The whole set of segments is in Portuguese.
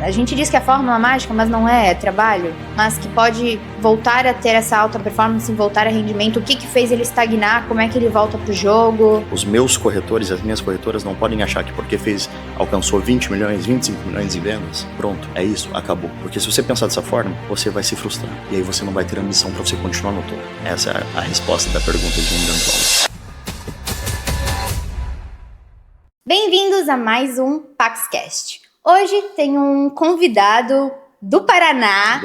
a gente diz que é fórmula mágica, mas não é trabalho, mas que pode voltar a ter essa alta performance, voltar a rendimento, o que fez ele estagnar, como é que ele volta pro jogo. Os meus corretores, as minhas corretoras não podem achar que porque alcançou 20 milhões, 25 milhões em vendas, pronto, é isso, acabou. Porque se você pensar dessa forma, você vai se frustrar. E aí você não vai ter ambição para você continuar no topo. Essa é a resposta da pergunta de $1 milhão. Bem-vindos a mais um PaxCast. Hoje tem um convidado do Paraná.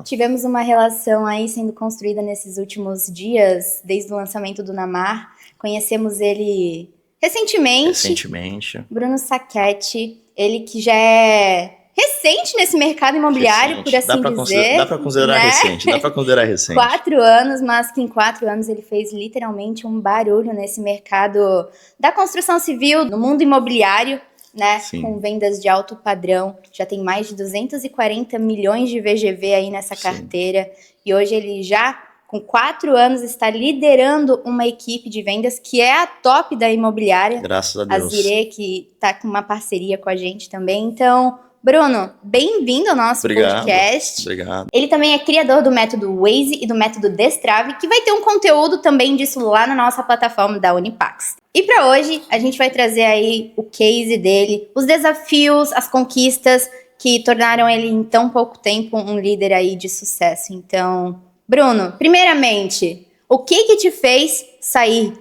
Tivemos uma relação aí sendo construída nesses últimos dias, desde o lançamento do Namar. Conhecemos ele recentemente. Bruno Sacchetti, ele que já é recente nesse mercado imobiliário, por assim dizer. Dá pra considerar, né? Recente, dá pra considerar recente. 4 anos, mas que em 4 anos ele fez literalmente um barulho nesse mercado da construção civil, no mundo imobiliário, né? Sim. Com vendas de alto padrão. Já tem mais de 240 milhões de VGV aí nessa carteira. Sim. E hoje ele já, com 4 anos, está liderando uma equipe de vendas que é a top da imobiliária. Graças a Deus. A Zire, que está com uma parceria com a gente também. Então, Bruno, bem-vindo ao nosso podcast. Obrigado. Ele também é criador do método Waze e do método Destrave, que vai ter um conteúdo também disso lá na nossa plataforma da Unipax. E para hoje, a gente vai trazer aí o case dele, os desafios, as conquistas que tornaram ele em tão pouco tempo um líder aí de sucesso. Então, Bruno, primeiramente, o que te fez sair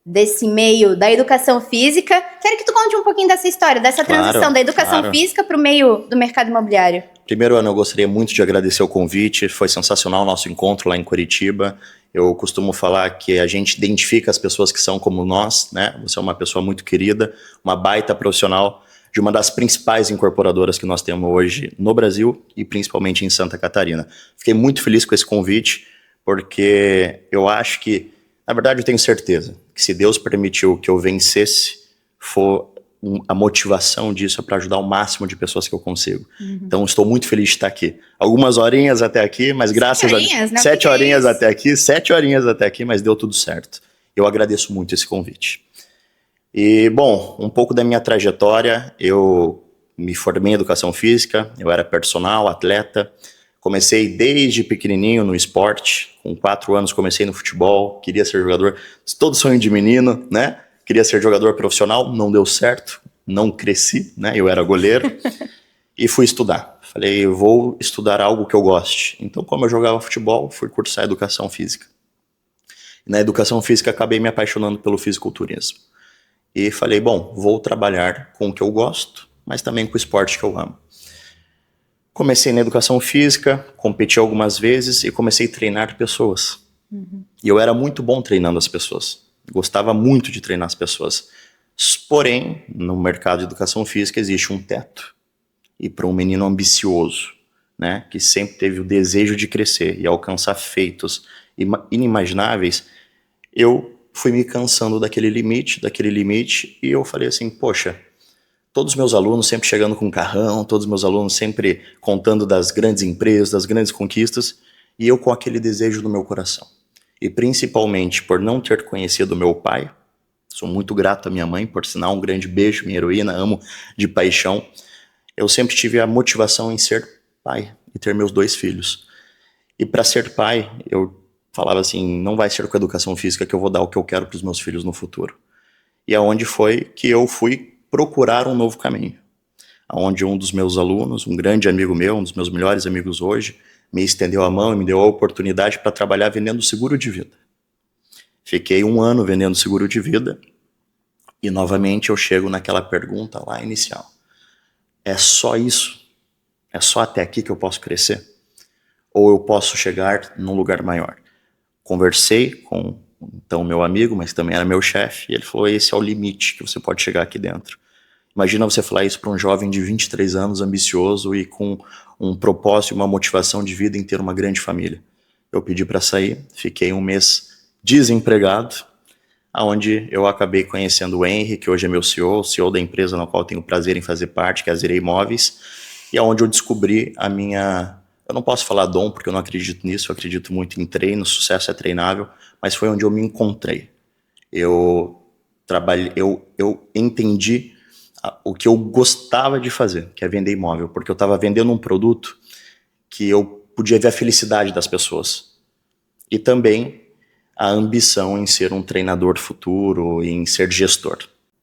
desse meio da educação física? Quero que tu conte um pouquinho dessa história, dessa transição da educação física para o meio do mercado imobiliário. Primeiro, Ana, eu gostaria muito de agradecer o convite. Foi sensacional o nosso encontro lá em Curitiba. Eu costumo falar que a gente identifica as pessoas que são como nós, né? Você é uma pessoa muito querida, uma baita profissional de uma das principais incorporadoras que nós temos hoje no Brasil e principalmente em Santa Catarina. Fiquei muito feliz com esse convite, porque eu acho que, na verdade, eu tenho certeza que se Deus permitiu que eu vencesse, a motivação disso é para ajudar o máximo de pessoas que eu consigo. Então, estou muito feliz de estar aqui. Algumas horinhas até aqui, mas graças a Deus. 7 horinhas até aqui, 7 horinhas até aqui, mas deu tudo certo. Eu agradeço muito esse convite. E, bom, um pouco da minha trajetória, eu me formei em educação física, eu era personal, atleta. Comecei desde pequenininho no esporte, com 4 anos comecei no futebol, queria ser jogador, todo sonho de menino, né? Queria ser jogador profissional, não deu certo, não cresci, né? Eu era goleiro e fui estudar. Falei, eu vou estudar algo que eu goste. Então, como eu jogava futebol, fui cursar educação física. E na educação física acabei me apaixonando pelo fisiculturismo. E falei, bom, vou trabalhar com o que eu gosto, mas também com o esporte que eu amo. Comecei na educação física, competi algumas vezes e comecei a treinar pessoas. E eu era muito bom treinando as pessoas. Gostava muito de treinar as pessoas. Porém, no mercado de educação física existe um teto. E para um menino ambicioso, né, que sempre teve o desejo de crescer e alcançar feitos inimagináveis, eu fui me cansando daquele limite, e eu falei assim, poxa, todos os meus alunos sempre chegando com carrão, todos os meus alunos sempre contando das grandes empresas, das grandes conquistas, e eu com aquele desejo no meu coração. E principalmente por não ter conhecido meu pai, sou muito grato à minha mãe, por sinal, um grande beijo, minha heroína, amo de paixão. Eu sempre tive a motivação em ser pai e ter meus 2 filhos. E para ser pai, eu falava assim, não vai ser com a educação física que eu vou dar o que eu quero para os meus filhos no futuro. E aonde foi que eu fui procurar um novo caminho, onde um dos meus alunos, um grande amigo meu, um dos meus melhores amigos hoje, me estendeu a mão e me deu a oportunidade para trabalhar vendendo seguro de vida. Fiquei 1 ano vendendo seguro de vida e novamente eu chego naquela pergunta lá inicial. É só isso? É só até aqui que eu posso crescer? Ou eu posso chegar num lugar maior? Conversei com então meu amigo, mas também era meu chefe, e ele falou, esse é o limite que você pode chegar aqui dentro. Imagina você falar isso para um jovem de 23 anos, ambicioso e com um propósito e uma motivação de vida em ter uma grande família. Eu pedi para sair, fiquei 1 mês desempregado, onde eu acabei conhecendo o Henry, que hoje é meu CEO da empresa na qual eu tenho o prazer em fazer parte, que é a Zire Imóveis, e onde eu descobri a minha... Eu não posso falar dom, porque eu não acredito nisso, eu acredito muito em treino, sucesso é treinável, mas foi onde eu me encontrei. Eu entendi o que eu gostava de fazer, que é vender imóvel, porque eu estava vendendo um produto que eu podia ver a felicidade das pessoas. E também a ambição em ser um treinador futuro, em ser gestor.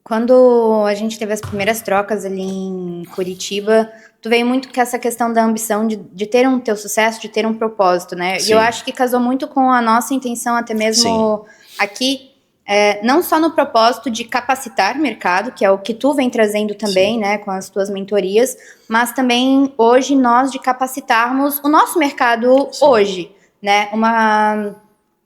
Quando a gente teve as primeiras trocas ali em Curitiba, tu veio muito com essa questão da ambição de ter um teu sucesso, de ter um propósito, né? Sim. E eu acho que casou muito com a nossa intenção, até mesmo aqui, não só no propósito de capacitar mercado, que é o que tu vem trazendo também, sim, né, com as tuas mentorias, mas também hoje nós de capacitarmos o nosso mercado, sim, hoje, né?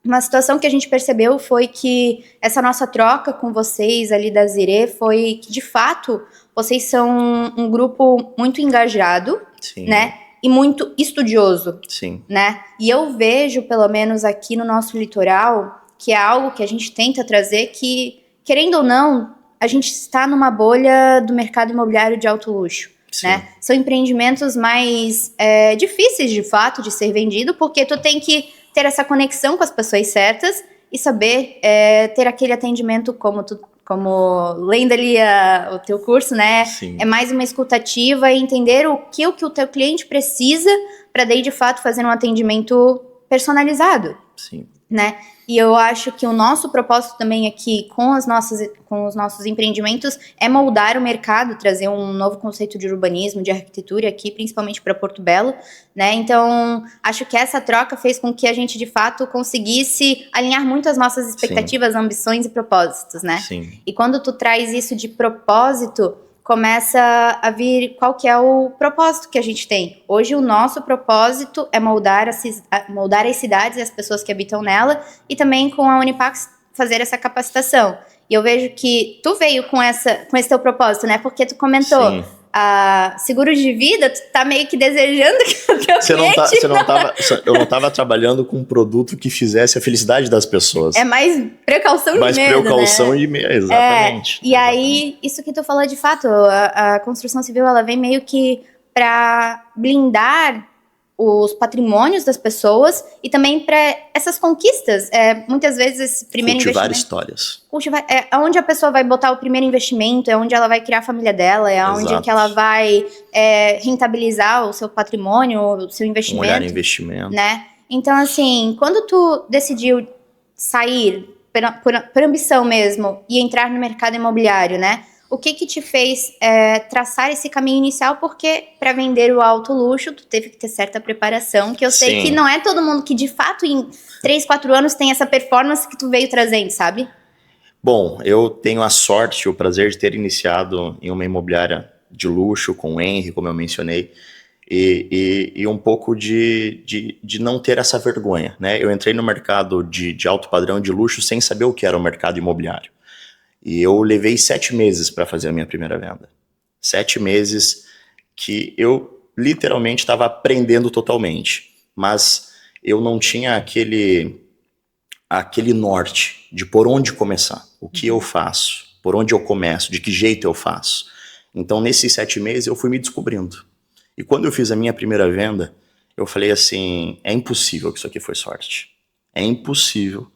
Uma situação que a gente percebeu foi que essa nossa troca com vocês ali da Zirê foi que, de fato, vocês são um grupo muito engajado, sim, né? E muito estudioso, sim, né? E eu vejo, pelo menos aqui no nosso litoral, que é algo que a gente tenta trazer que, querendo ou não, a gente está numa bolha do mercado imobiliário de alto luxo. Né? São empreendimentos mais difíceis, de fato, de ser vendido, porque tu tem que ter essa conexão com as pessoas certas e saber ter aquele atendimento como lendo ali o teu curso, né? Sim. É mais uma escutativa e entender o que o teu cliente precisa para daí, de fato, fazer um atendimento personalizado. Sim. Né? E eu acho que o nosso propósito também aqui com os nossos empreendimentos é moldar o mercado, trazer um novo conceito de urbanismo, de arquitetura aqui, principalmente para Porto Belo, né? Então, acho que essa troca fez com que a gente, de fato, conseguisse alinhar muito as nossas expectativas, sim, ambições e propósitos, né? Sim. E quando tu traz isso de propósito, começa a vir qual que é o propósito que a gente tem. Hoje o nosso propósito é moldar as cidades e as pessoas que habitam nela e também com a Unipax fazer essa capacitação. E eu vejo que tu veio com esse teu propósito, né? Porque tu comentou, sim, a seguros de vida, tu tá meio que desejando que o teu cliente... Eu não tava trabalhando com um produto que fizesse a felicidade das pessoas. É mais precaução e medo, né? Mais precaução e medo, exatamente. E aí, isso que tu falou de fato, a construção civil, ela vem meio que para blindar os patrimônios das pessoas e também para essas conquistas. Muitas vezes esse primeiro cultivar investimento... histórias. É onde a pessoa vai botar o primeiro investimento, é onde ela vai criar a família dela, é onde que ela vai rentabilizar o seu patrimônio, o seu investimento. Um olhar em investimento. Né? Então, assim, quando tu decidiu sair por ambição mesmo e entrar no mercado imobiliário, né? O que te fez traçar esse caminho inicial? Porque para vender o alto luxo, tu teve que ter certa preparação, que eu sei, sim, que não é todo mundo que de fato em 3, 4 anos tem essa performance que tu veio trazendo, sabe? Bom, eu tenho a sorte e o prazer de ter iniciado em uma imobiliária de luxo com o Henry, como eu mencionei, e um pouco de não ter essa vergonha, né? Eu entrei no mercado de alto padrão de luxo sem saber o que era o mercado imobiliário. E eu levei 7 meses para fazer a minha primeira venda. 7 meses que eu literalmente estava aprendendo totalmente. Mas eu não tinha aquele norte de por onde começar. O que eu faço? Por onde eu começo? De que jeito eu faço? Então, nesses 7 meses, eu fui me descobrindo. E quando eu fiz a minha primeira venda, eu falei assim, é impossível que isso aqui foi sorte. É impossível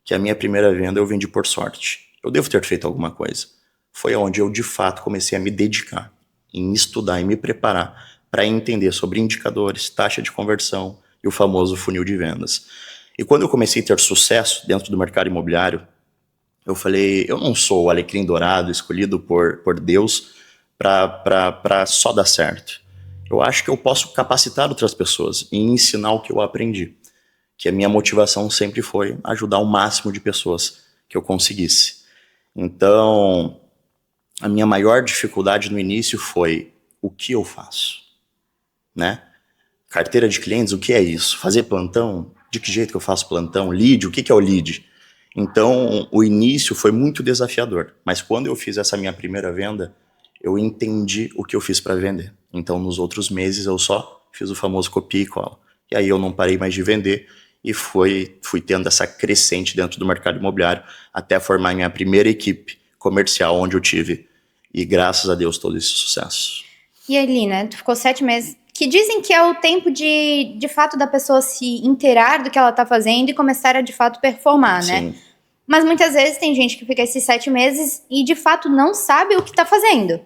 que a minha primeira venda eu vendi por sorte. Eu devo ter feito alguma coisa. Foi onde eu, de fato, comecei a me dedicar, em estudar e me preparar para entender sobre indicadores, taxa de conversão e o famoso funil de vendas. E quando eu comecei a ter sucesso dentro do mercado imobiliário, eu falei, eu não sou o alecrim dourado escolhido por Deus para só dar certo. Eu acho que eu posso capacitar outras pessoas e ensinar o que eu aprendi. Que a minha motivação sempre foi ajudar o máximo de pessoas que eu conseguisse. Então, a minha maior dificuldade no início foi o que eu faço, né? Carteira de clientes, o que é isso? Fazer plantão? De que jeito que eu faço plantão? Lead, o que é o lead? Então, o início foi muito desafiador, mas quando eu fiz essa minha primeira venda, eu entendi o que eu fiz para vender. Então, nos outros meses, eu só fiz o famoso copia e cola. E aí eu não parei mais de vender e fui tendo essa crescente dentro do mercado imobiliário até formar minha primeira equipe comercial, onde eu tive, e graças a Deus, todo esse sucesso. E ali, né, tu ficou 7 meses, que dizem que é o tempo de fato da pessoa se inteirar do que ela tá fazendo e começar a de fato performar, né? Mas muitas vezes tem gente que fica esses 7 meses e de fato não sabe o que tá fazendo,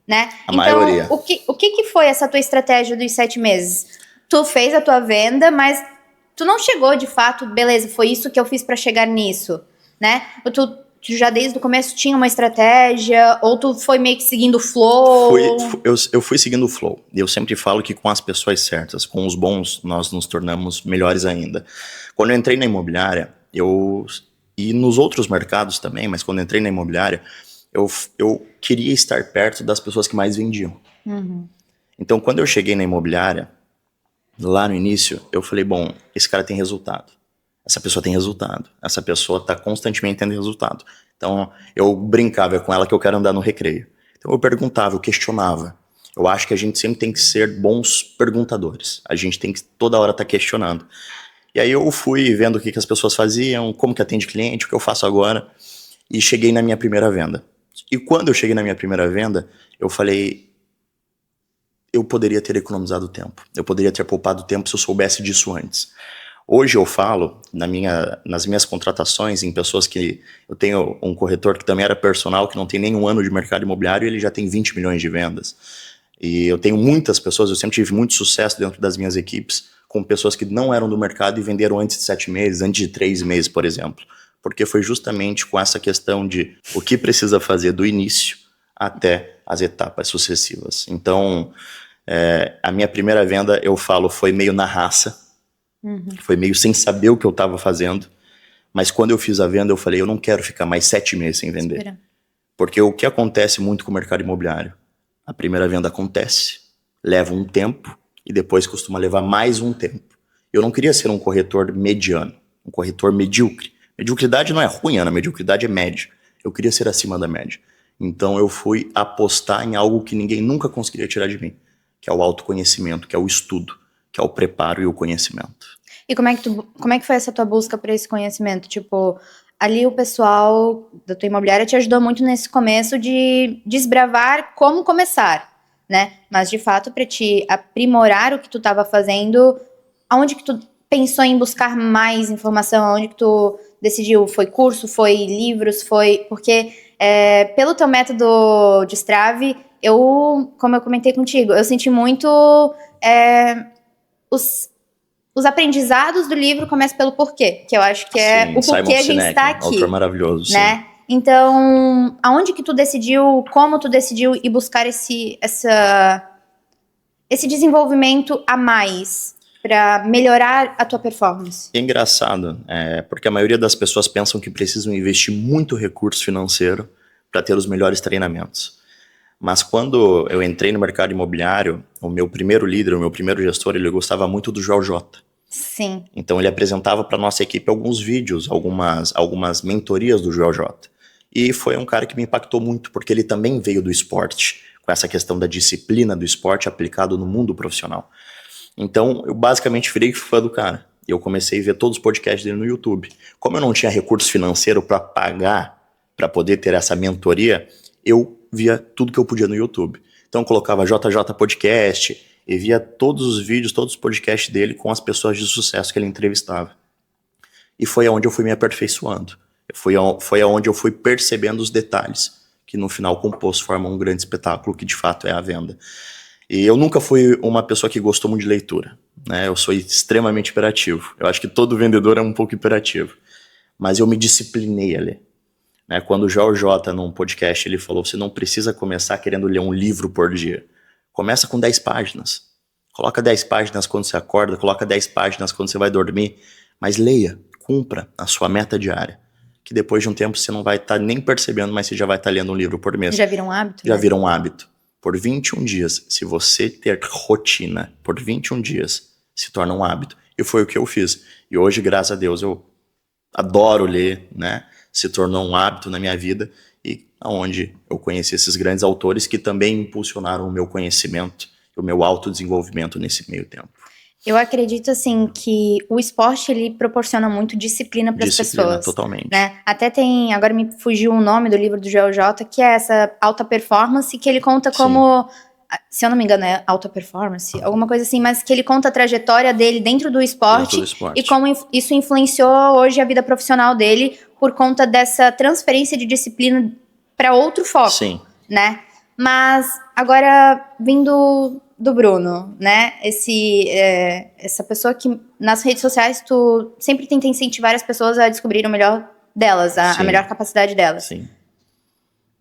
né? A maioria. O que foi essa tua estratégia dos 7 meses? Tu fez a tua venda, mas tu não chegou de fato, beleza, foi isso que eu fiz pra chegar nisso, né? Ou tu já desde o começo tinha uma estratégia, ou tu foi meio que seguindo o flow? Eu fui seguindo o flow. Eu sempre falo que com as pessoas certas, com os bons, nós nos tornamos melhores ainda. Quando eu entrei na imobiliária, e nos outros mercados também, mas quando eu entrei na imobiliária, eu queria estar perto das pessoas que mais vendiam. Uhum. Então, quando eu cheguei na imobiliária, lá no início, eu falei, bom, esse cara tem resultado. Essa pessoa tem resultado. Essa pessoa está constantemente tendo resultado. Então, eu brincava com ela que eu quero andar no recreio. Então, eu perguntava, eu questionava. Eu acho que a gente sempre tem que ser bons perguntadores. A gente tem que toda hora estar questionando. E aí eu fui vendo o que as pessoas faziam, como que atende cliente, o que eu faço agora. E cheguei na minha primeira venda. E quando eu cheguei na minha primeira venda, eu falei, eu poderia ter economizado tempo. Eu poderia ter poupado tempo se eu soubesse disso antes. Hoje eu falo, nas minhas contratações, em pessoas que... Eu tenho um corretor que também era personal, que não tem nem um ano de mercado imobiliário, e ele já tem 20 milhões de vendas. E eu tenho muitas pessoas, eu sempre tive muito sucesso dentro das minhas equipes, com pessoas que não eram do mercado e venderam antes de 7 meses, antes de 3 meses, por exemplo. Porque foi justamente com essa questão de o que precisa fazer do início até as etapas sucessivas. Então, a minha primeira venda, eu falo, foi meio na raça. Uhum. Foi meio sem saber o que eu estava fazendo. Mas quando eu fiz a venda, eu falei, eu não quero ficar mais 7 meses sem vender. Espera. Porque o que acontece muito com o mercado imobiliário? A primeira venda acontece, leva um tempo e depois costuma levar mais um tempo. Eu não queria ser um corretor mediano, um corretor medíocre. Mediocridade não é ruim, Ana, mediocridade é média. Eu queria ser acima da média. Então eu fui apostar em algo que ninguém nunca conseguiria tirar de mim, que é o autoconhecimento, que é o estudo, que é o preparo e o conhecimento. E como é que foi essa tua busca por esse conhecimento? Tipo, ali o pessoal da tua imobiliária te ajudou muito nesse começo de desbravar como começar, né? Mas, de fato, para te aprimorar o que tu estava fazendo, aonde que tu pensou em buscar mais informação? Aonde que tu decidiu? Foi curso? Foi livros? Foi... Porque, pelo teu método de Strave, como eu comentei contigo, eu senti muito... Os aprendizados do livro começam pelo porquê, que eu acho que é Sim, o porquê Simon a gente Sinek, está aqui. autor maravilhoso, né? sim. Então, aonde que tu decidiu, como tu decidiu ir buscar esse desenvolvimento a mais para melhorar a tua performance? É engraçado, porque a maioria das pessoas pensam que precisam investir muito recurso financeiro para ter os melhores treinamentos. Mas quando eu entrei no mercado imobiliário, o meu primeiro líder, o meu primeiro gestor, ele gostava muito do Joel J. Sim. Então ele apresentava para nossa equipe alguns vídeos, algumas mentorias do Joel J. E foi um cara que me impactou muito, porque ele também veio do esporte, com essa questão da disciplina do esporte aplicado no mundo profissional. Então eu basicamente virei fã do cara. E eu comecei a ver todos os podcasts dele no YouTube. Como eu não tinha recurso financeiro para pagar, para poder ter essa mentoria, eu via tudo que eu podia no YouTube. Então eu colocava JJ Podcast e via todos os vídeos, todos os podcasts dele com as pessoas de sucesso que ele entrevistava. E foi aonde eu fui me aperfeiçoando. Foi aonde eu fui percebendo os detalhes, que no final composto formam um grande espetáculo, que de fato é a venda. E eu nunca fui uma pessoa que gostou muito de leitura, né? Eu sou extremamente hiperativo. Eu acho que todo vendedor é um pouco hiperativo. Mas eu me disciplinei a ler. Quando o Joel J, num podcast, ele falou, você não precisa começar querendo ler um livro por dia. Começa com 10 páginas. Coloca 10 páginas quando você acorda, coloca 10 páginas quando você vai dormir, mas leia, cumpra a sua meta diária, que depois de um tempo você não vai estar nem percebendo, mas você já vai estar lendo um livro por mês. Já vira um hábito? Já né? vira um hábito. Por 21 dias, se você ter rotina, por 21 dias, se torna um hábito. E foi o que eu fiz. E hoje, graças a Deus, eu adoro ler, né? Se tornou um hábito na minha vida e aonde eu conheci esses grandes autores que também impulsionaram o meu conhecimento e o meu autodesenvolvimento nesse meio tempo. Eu acredito, assim, que o esporte, ele proporciona muito disciplina para as pessoas. Disciplina, totalmente. Né? Até tem, agora me fugiu o nome do livro do Joel J, que é essa alta performance, que ele conta como, se eu não me engano, é alta performance, alguma coisa assim, mas que ele conta a trajetória dele dentro do esporte e como isso influenciou hoje a vida profissional dele por conta dessa transferência de disciplina para outro foco. Sim. Né? Mas agora, vindo do Bruno, né? Essa pessoa que nas redes sociais tu sempre tenta incentivar as pessoas a descobrir o melhor delas, a melhor capacidade delas. Sim.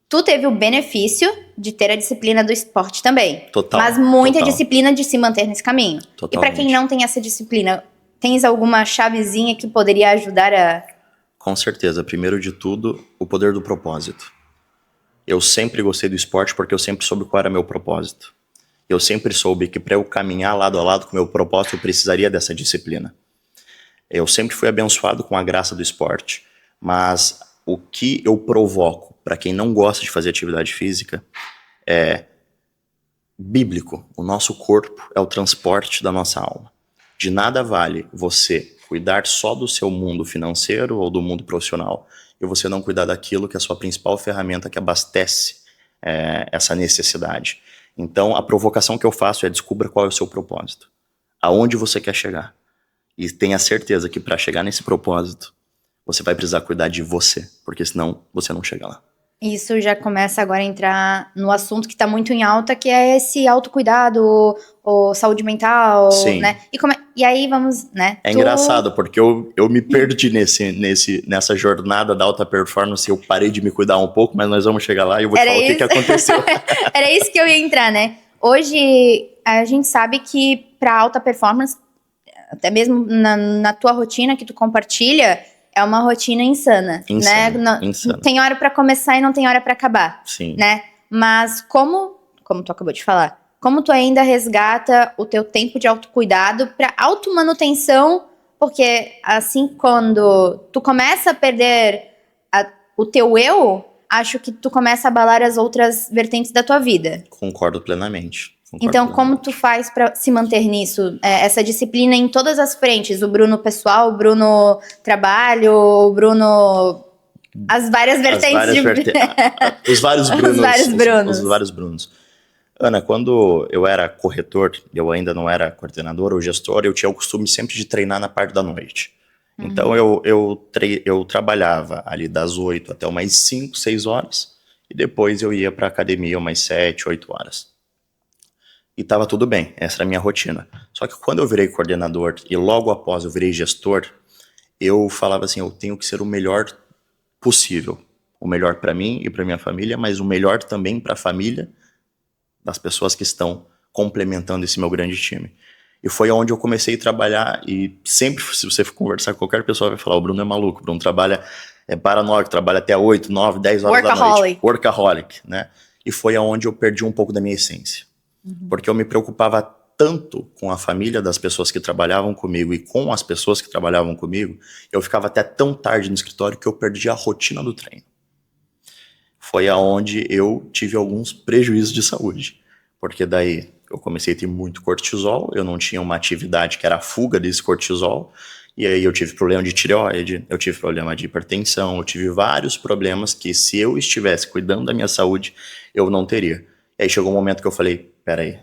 Tu teve o benefício de ter a disciplina do esporte também. Total. Mas muita disciplina de se manter nesse caminho. Totalmente. E pra quem não tem essa disciplina, tens alguma chavezinha que poderia ajudar a... Com certeza. Primeiro de tudo, o poder do propósito. Eu sempre gostei do esporte porque eu sempre soube qual era meu propósito. Eu sempre soube que para eu caminhar lado a lado com o meu propósito, eu precisaria dessa disciplina. Eu sempre fui abençoado com a graça do esporte, mas o que eu provoco para quem não gosta de fazer atividade física é bíblico. O nosso corpo é o transporte da nossa alma. De nada vale você cuidar só do seu mundo financeiro ou do mundo profissional e você não cuidar daquilo que é a sua principal ferramenta que abastece essa necessidade. Então, a provocação que eu faço é descubra qual é o seu propósito. Aonde você quer chegar. E tenha certeza que para chegar nesse propósito, você vai precisar cuidar de você, porque senão você não chega lá. Isso já começa agora a entrar no assunto que está muito em alta, que é esse autocuidado, ou saúde mental, Sim. né? E aí vamos, né? Engraçado, porque eu me perdi nessa jornada da alta performance, eu parei de me cuidar um pouco, mas nós vamos chegar lá e eu vou te falar o que aconteceu. Era isso que eu ia entrar, né? Hoje, a gente sabe que para alta performance, até mesmo na tua rotina que tu compartilha, é uma rotina insana, né? Insana. Tem hora pra começar e não tem hora pra acabar. Sim. Né? Mas como tu acabou de falar, como tu ainda resgata o teu tempo de autocuidado pra automanutenção, porque assim, quando tu começa a perder o teu eu, acho que tu começa a abalar as outras vertentes da tua vida. Concordo plenamente. Então, como tu faz pra se manter nisso? Essa disciplina em todas as frentes. O Bruno pessoal, o Bruno trabalho, o Bruno... As várias vertentes. Os vários Brunos. Os vários Brunos. Ana, quando eu era corretor, eu ainda não era coordenador ou gestor, eu tinha o costume sempre de treinar na parte da noite. Então, eu trabalhava ali das 8 até umas 5, 6 horas, e depois eu ia pra academia umas 7, 8 horas. E estava tudo bem, essa era a minha rotina. Só que quando eu virei coordenador e logo após eu virei gestor, eu falava assim, eu tenho que ser o melhor possível. O melhor para mim e para minha família, mas o melhor também para a família das pessoas que estão complementando esse meu grande time. E foi onde eu comecei a trabalhar e sempre, se você for conversar com qualquer pessoa, vai falar, o Bruno é maluco, o Bruno trabalha, paranoico, trabalha até 8, 9, 10 horas da noite. Workaholic, né? E foi onde eu perdi um pouco da minha essência. Porque eu me preocupava tanto com a família das pessoas que trabalhavam comigo e com as pessoas que trabalhavam comigo, eu ficava até tão tarde no escritório que eu perdi a rotina do treino. Foi aonde eu tive alguns prejuízos de saúde. Porque daí eu comecei a ter muito cortisol, eu não tinha uma atividade que era a fuga desse cortisol, e aí eu tive problema de tireoide, eu tive problema de hipertensão, eu tive vários problemas que se eu estivesse cuidando da minha saúde, eu não teria. E aí chegou um momento que eu falei, peraí,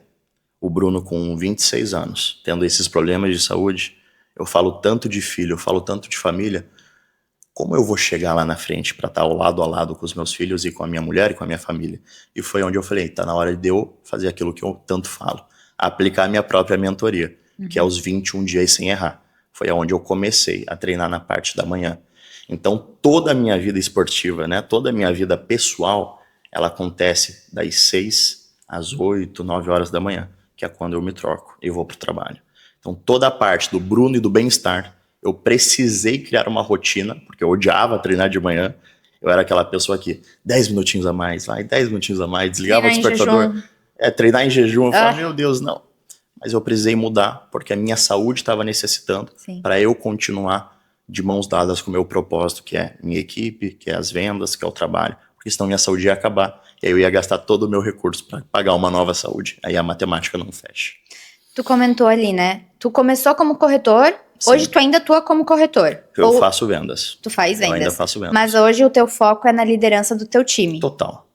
o Bruno com 26 anos, tendo esses problemas de saúde, eu falo tanto de filho, eu falo tanto de família, como eu vou chegar lá na frente para estar lado a lado com os meus filhos e com a minha mulher e com a minha família? E foi onde eu falei, tá na hora de eu fazer aquilo que eu tanto falo, aplicar a minha própria mentoria, que é os 21 dias sem errar. Foi onde eu comecei a treinar na parte da manhã. Então toda a minha vida esportiva, né, toda a minha vida pessoal, ela acontece das 6 às 8, 9 horas da manhã, que é quando eu me troco e vou para o trabalho. Então toda a parte do Bruno e do bem-estar, eu precisei criar uma rotina, porque eu odiava treinar de manhã. Eu era aquela pessoa que 10 minutinhos a mais, 10 minutinhos a mais, desligava o despertador. Treinar em jejum, eu falava, meu Deus, não. Mas eu precisei mudar, porque a minha saúde estava necessitando para eu continuar de mãos dadas com o meu propósito, que é minha equipe, que é as vendas, que é o trabalho. Porque senão minha saúde ia acabar. E aí eu ia gastar todo o meu recurso para pagar uma nova saúde. Aí a matemática não fecha. Tu comentou ali, né? Tu começou como corretor, hoje tu ainda atua como corretor. Eu faço vendas. Tu faz vendas. Eu ainda faço vendas. Mas hoje o teu foco é na liderança do teu time. Total.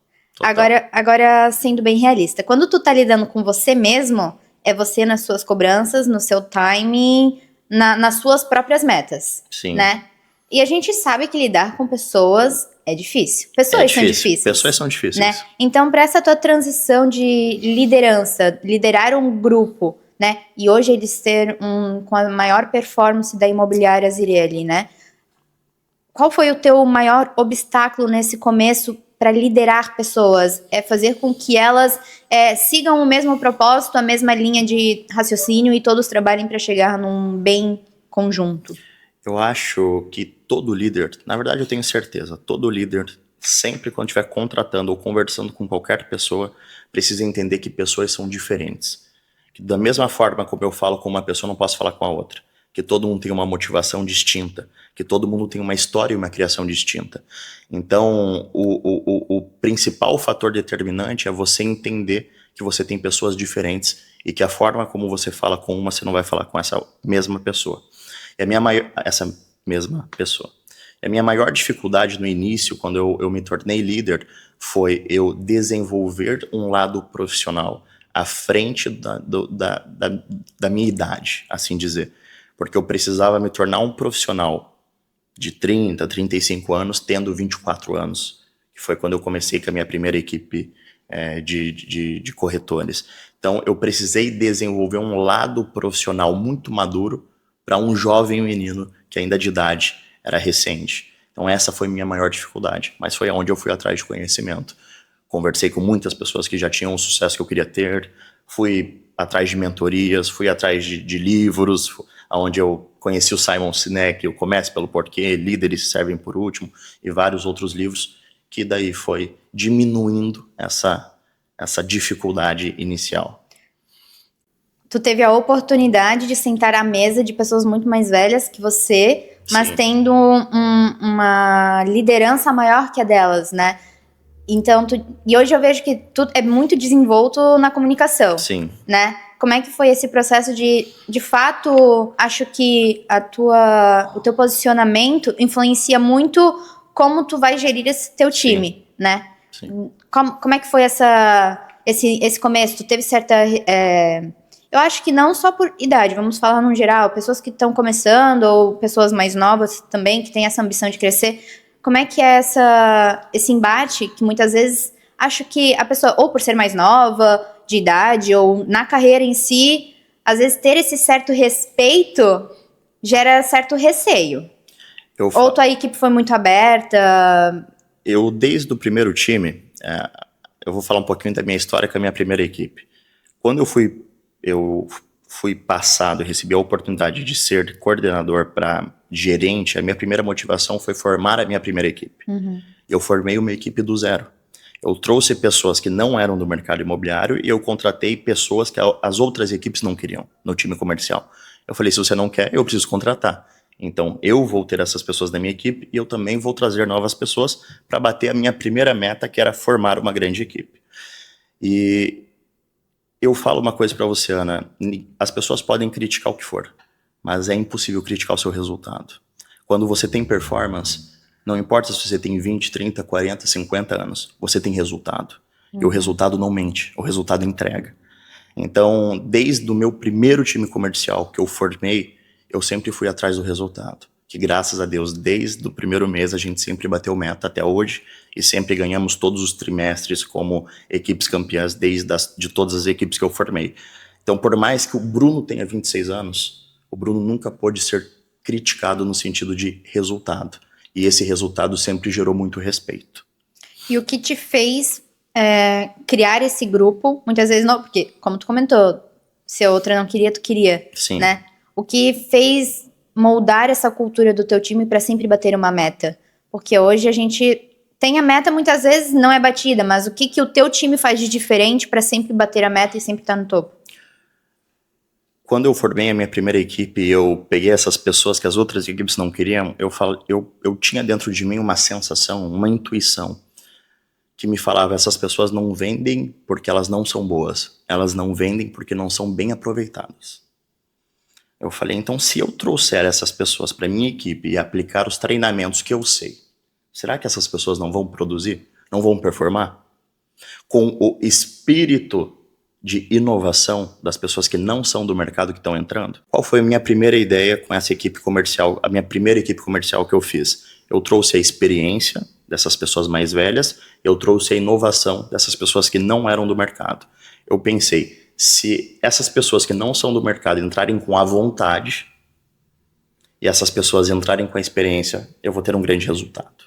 Agora, sendo bem realista, quando tu tá lidando com você mesmo, é você nas suas cobranças, no seu timing, nas suas próprias metas. Sim. Né? E a gente sabe que lidar com pessoas é difícil. Pessoas são difíceis. Pessoas são difíceis. Né? Então, para essa tua transição de liderança, liderar um grupo, né? E hoje eles ser com a maior performance da imobiliária Zirelli, né? Qual foi o teu maior obstáculo nesse começo para liderar pessoas? É fazer com que elas sigam o mesmo propósito, a mesma linha de raciocínio e todos trabalhem para chegar num bem conjunto. Eu acho que todo líder, na verdade eu tenho certeza, todo líder, sempre quando estiver contratando ou conversando com qualquer pessoa, precisa entender que pessoas são diferentes. Que da mesma forma como eu falo com uma pessoa, eu não posso falar com a outra. Que todo mundo tem uma motivação distinta, que todo mundo tem uma história e uma criação distinta. Então, o principal fator determinante é você entender que você tem pessoas diferentes e que a forma como você fala com uma, você não vai falar com essa mesma pessoa. E essa mesma pessoa. E a minha maior dificuldade no início, quando eu me tornei líder, foi eu desenvolver um lado profissional à frente da minha idade, assim dizer. Porque eu precisava me tornar um profissional de 30, 35 anos, tendo 24 anos. Que foi quando eu comecei com a minha primeira equipe de corretores. Então, eu precisei desenvolver um lado profissional muito maduro para um jovem menino que ainda de idade era recente. Então, essa foi minha maior dificuldade. Mas foi onde eu fui atrás de conhecimento. Conversei com muitas pessoas que já tinham o sucesso que eu queria ter. Fui atrás de mentorias, fui atrás de livros, onde eu conheci o Simon Sinek, o Comece pelo Porquê, Líderes Servem por Último, e vários outros livros, que daí foi diminuindo essa dificuldade inicial. Tu teve a oportunidade de sentar à mesa de pessoas muito mais velhas que você, mas Sim. tendo uma liderança maior que a delas, né? Então, e hoje eu vejo que tu é muito desenvolto na comunicação. Sim. Né? Como é que foi esse processo de fato, acho que o teu posicionamento influencia muito como tu vai gerir esse teu time, Sim. né? Sim. Como é que foi esse começo? Tu teve certa... eu acho que não só por idade, vamos falar no geral, pessoas que estão começando ou pessoas mais novas também, que têm essa ambição de crescer. Como é que é esse embate que muitas vezes acho que a pessoa, ou por ser mais nova, de idade, ou na carreira em si, às vezes ter esse certo respeito gera certo receio. Ou tua equipe foi muito aberta? Eu, desde o primeiro time, eu vou falar um pouquinho da minha história com a minha primeira equipe. Quando eu fui passado e recebi a oportunidade de ser coordenador para gerente, a minha primeira motivação foi formar a minha primeira equipe. Uhum. Eu formei uma equipe do zero. Eu trouxe pessoas que não eram do mercado imobiliário e eu contratei pessoas que as outras equipes não queriam no time comercial. Eu falei, se você não quer, eu preciso contratar. Então, eu vou ter essas pessoas na minha equipe e eu também vou trazer novas pessoas para bater a minha primeira meta, que era formar uma grande equipe. E eu falo uma coisa para você, Ana, as pessoas podem criticar o que for, mas é impossível criticar o seu resultado. Quando você tem performance, não importa se você tem 20, 30, 40, 50 anos, você tem resultado. E o resultado não mente, o resultado entrega. Então, desde o meu primeiro time comercial que eu formei, eu sempre fui atrás do resultado. Que graças a Deus, desde o primeiro mês, a gente sempre bateu meta até hoje e sempre ganhamos todos os trimestres como equipes campeãs de todas as equipes que eu formei. Então, por mais que o Bruno tenha 26 anos, o Bruno nunca pôde ser criticado no sentido de resultado. E esse resultado sempre gerou muito respeito. E o que te fez criar esse grupo, muitas vezes não, porque, como tu comentou, se a outra não queria, tu queria. Sim. Né? O que fez moldar essa cultura do teu time para sempre bater uma meta? Porque hoje a gente tem a meta, muitas vezes não é batida, mas o que o teu time faz de diferente para sempre bater a meta e sempre estar no topo? Quando eu formei a minha primeira equipe e eu peguei essas pessoas que as outras equipes não queriam, eu tinha dentro de mim uma sensação, uma intuição, que me falava, essas pessoas não vendem porque elas não são boas, elas não vendem porque não são bem aproveitadas. Eu falei, então se eu trouxer essas pessoas para minha equipe e aplicar os treinamentos que eu sei, será que essas pessoas não vão produzir? Não vão performar? Com o espírito de inovação das pessoas que não são do mercado que estão entrando? Qual foi a minha primeira ideia com essa equipe comercial, a minha primeira equipe comercial que eu fiz? Eu trouxe a experiência dessas pessoas mais velhas, eu trouxe a inovação dessas pessoas que não eram do mercado. Eu pensei, se essas pessoas que não são do mercado entrarem com a vontade e essas pessoas entrarem com a experiência, eu vou ter um grande resultado.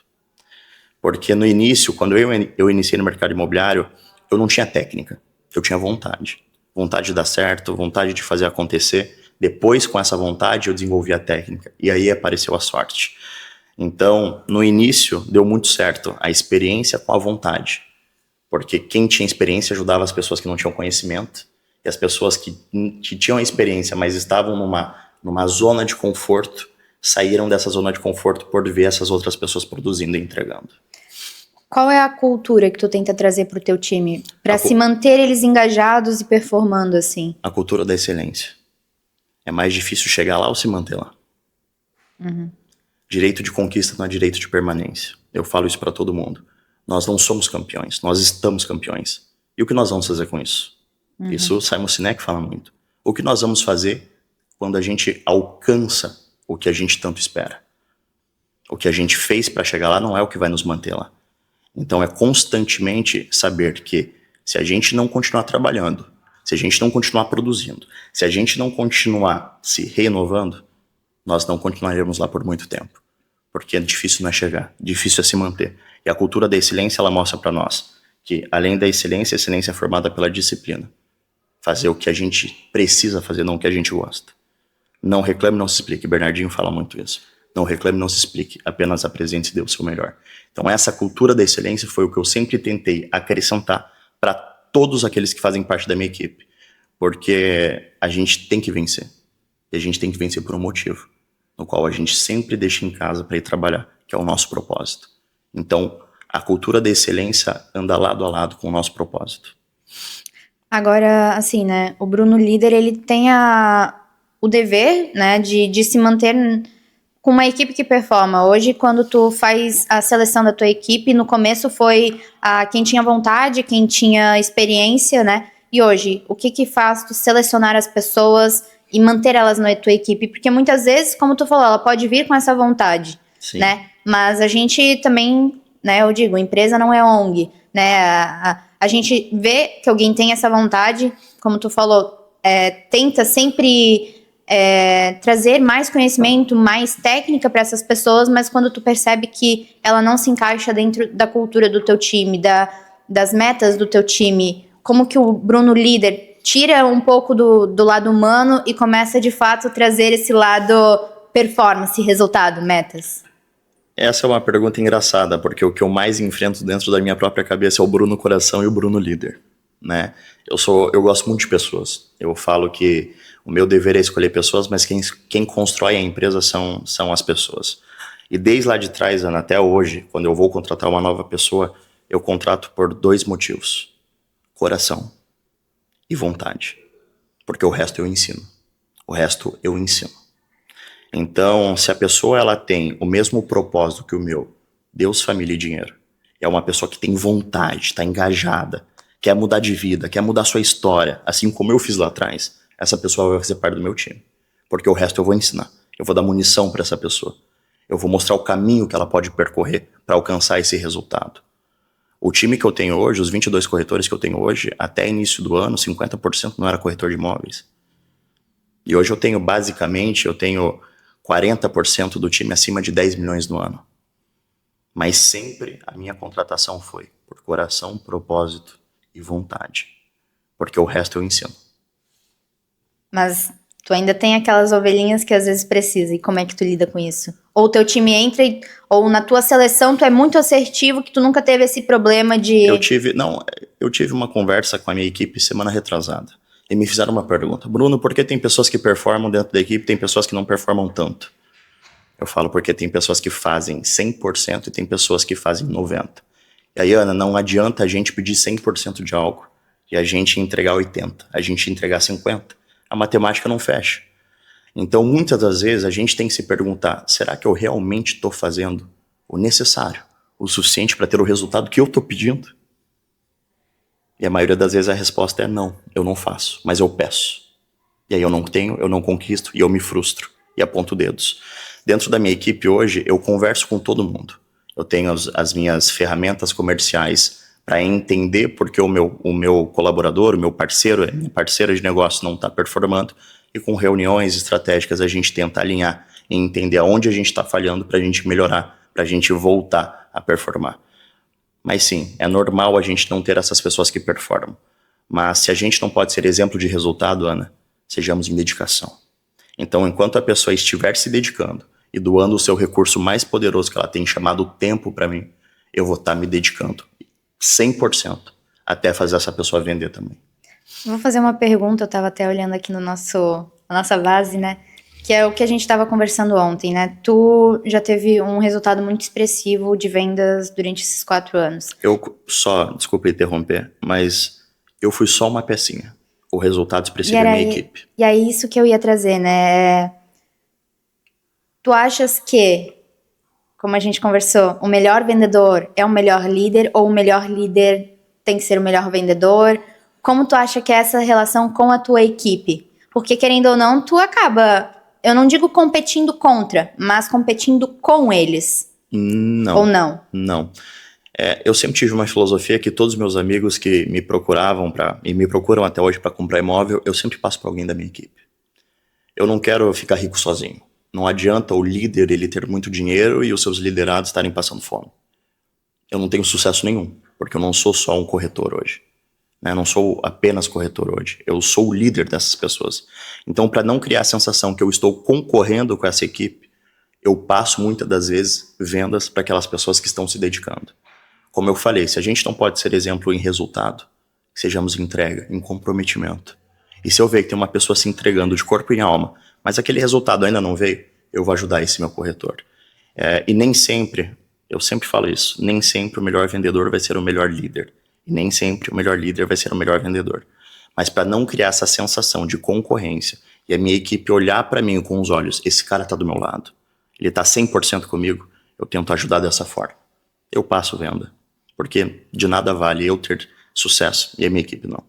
Porque no início, quando eu iniciei no mercado imobiliário, eu não tinha técnica, eu tinha vontade. Vontade de dar certo, vontade de fazer acontecer. Depois, com essa vontade, eu desenvolvi a técnica. E aí apareceu a sorte. Então, no início, deu muito certo a experiência com a vontade. Porque quem tinha experiência ajudava as pessoas que não tinham conhecimento. E as pessoas que tinham experiência, mas estavam numa zona de conforto, saíram dessa zona de conforto por ver essas outras pessoas produzindo e entregando. Qual é a cultura que tu tenta trazer pro teu time? Pra se manter eles engajados e performando assim? A cultura da excelência. É mais difícil chegar lá ou se manter lá. Direito de conquista não é direito de permanência. Eu falo isso pra todo mundo. Nós não somos campeões, nós estamos campeões. E o que nós vamos fazer com isso? Isso o Simon Sinek fala muito. O que nós vamos fazer quando a gente alcança o que a gente tanto espera? O que a gente fez pra chegar lá não é o que vai nos manter lá. Então é constantemente saber que se a gente não continuar trabalhando, se a gente não continuar produzindo, se a gente não continuar se renovando, nós não continuaremos lá por muito tempo. Porque difícil não é chegar, difícil é se manter. E a cultura da excelência, ela mostra para nós que além da excelência, a excelência é formada pela disciplina. Fazer o que a gente precisa fazer, não o que a gente gosta. Não reclame, não se explique. Bernardinho fala muito isso. Não reclame, não se explique. Apenas apresente e dê o seu melhor. Então essa cultura da excelência foi o que eu sempre tentei acrescentar para todos aqueles que fazem parte da minha equipe. Porque a gente tem que vencer. E a gente tem que vencer por um motivo, no qual a gente sempre deixa em casa para ir trabalhar, que é o nosso propósito. Então, a cultura da excelência anda lado a lado com o nosso propósito. Agora, assim, né, o Bruno líder, ele tem o dever, né, de se manter com uma equipe que performa. Hoje, quando tu faz a seleção da tua equipe, no começo foi quem tinha vontade, quem tinha experiência, né, e hoje, o que faz tu selecionar as pessoas e manter elas na tua equipe? Porque muitas vezes, como tu falou, ela pode vir com essa vontade, Sim. né, mas a gente também, né, eu digo, empresa não é ONG, né, a gente vê que alguém tem essa vontade, como tu falou, tenta sempre trazer mais conhecimento, mais técnica para essas pessoas, mas quando tu percebe que ela não se encaixa dentro da cultura do teu time, das metas do teu time, como que o Bruno líder tira um pouco do lado humano e começa de fato a trazer esse lado performance, resultado, metas? Essa é uma pergunta engraçada, porque o que eu mais enfrento dentro da minha própria cabeça é o Bruno coração e o Bruno líder, né? Eu gosto muito de pessoas. Eu falo que o meu dever é escolher pessoas, mas quem constrói a empresa são as pessoas. E desde lá de trás, Ana, até hoje, quando eu vou contratar uma nova pessoa, eu contrato por 2 motivos: coração e vontade. Porque o resto eu ensino. O resto eu ensino. Então, se a pessoa ela tem o mesmo propósito que o meu, Deus, família e dinheiro, é uma pessoa que tem vontade, está engajada, quer mudar de vida, quer mudar sua história, assim como eu fiz lá atrás, essa pessoa vai fazer parte do meu time. Porque o resto eu vou ensinar. Eu vou dar munição para essa pessoa. Eu vou mostrar o caminho que ela pode percorrer para alcançar esse resultado. O time que eu tenho hoje, os 22 corretores que eu tenho hoje, até início do ano, 50% não era corretor de imóveis. E hoje eu tenho 40% do time acima de 10 milhões no ano. Mas sempre a minha contratação foi por coração, propósito e vontade. Porque o resto eu ensino. Mas tu ainda tem aquelas ovelhinhas que às vezes precisa. E como é que tu lida com isso? Ou o teu time entra, ou na tua seleção tu é muito assertivo, que tu nunca teve esse problema de... Eu tive uma conversa com a minha equipe semana retrasada. E me fizeram uma pergunta: Bruno, por que tem pessoas que performam dentro da equipe e tem pessoas que não performam tanto? Eu falo porque tem pessoas que fazem 100% e tem pessoas que fazem 90%. E aí, Ana, não adianta a gente pedir 100% de algo e a gente entregar 80%, a gente entregar 50%. A matemática não fecha. Então, muitas das vezes, a gente tem que se perguntar: será que eu realmente estou fazendo o necessário, o suficiente para ter o resultado que eu estou pedindo? E a maioria das vezes a resposta é não, eu não faço, mas eu peço. E aí eu não tenho, eu não conquisto e eu me frustro e aponto dedos. Dentro da minha equipe hoje, eu converso com todo mundo. Eu tenho as minhas ferramentas comerciais para entender porque o meu colaborador, o meu parceiro, a minha parceira de negócio não está performando, e com reuniões estratégicas a gente tenta alinhar e entender aonde a gente está falhando para a gente melhorar, para a gente voltar a performar. Mas sim, é normal a gente não ter essas pessoas que performam. Mas se a gente não pode ser exemplo de resultado, Ana, sejamos em dedicação. Então, enquanto a pessoa estiver se dedicando e doando o seu recurso mais poderoso que ela tem, chamado tempo para mim, eu vou estar me dedicando 100% até fazer essa pessoa vender também. Vou fazer uma pergunta, eu estava até olhando aqui na nossa base, né? Que é o que a gente estava conversando ontem, né? Tu já teve um resultado muito expressivo de vendas durante esses 4 anos. Desculpa interromper, mas eu fui só uma pecinha. O resultado expressivo é minha equipe. E é isso que eu ia trazer, né? Tu achas que, como a gente conversou, o melhor vendedor é o melhor líder ou o melhor líder tem que ser o melhor vendedor? Como tu acha que é essa relação com a tua equipe? Porque, querendo ou não, tu acaba, eu não digo competindo contra, mas competindo com eles. Não. Ou não? Não. Eu sempre tive uma filosofia que todos os meus amigos que me procuravam e me procuram até hoje para comprar imóvel, eu sempre passo para alguém da minha equipe. Eu não quero ficar rico sozinho. Não adianta o líder ele ter muito dinheiro e os seus liderados estarem passando fome. Eu não tenho sucesso nenhum, porque eu não sou só um corretor hoje. Eu não sou apenas corretor hoje. Eu sou o líder dessas pessoas. Então, para não criar a sensação que eu estou concorrendo com essa equipe, eu passo muitas das vezes vendas para aquelas pessoas que estão se dedicando. Como eu falei, se a gente não pode ser exemplo em resultado, sejamos em entrega, em comprometimento. E se eu ver que tem uma pessoa se entregando de corpo e alma, mas aquele resultado ainda não veio, eu vou ajudar esse meu corretor. E nem sempre, eu sempre falo isso, nem sempre o melhor vendedor vai ser o melhor líder. E nem sempre o melhor líder vai ser o melhor vendedor. Mas para não criar essa sensação de concorrência e a minha equipe olhar para mim com os olhos, esse cara está do meu lado, ele está 100% comigo, eu tento ajudar dessa forma. Eu passo venda, porque de nada vale eu ter sucesso e a minha equipe não.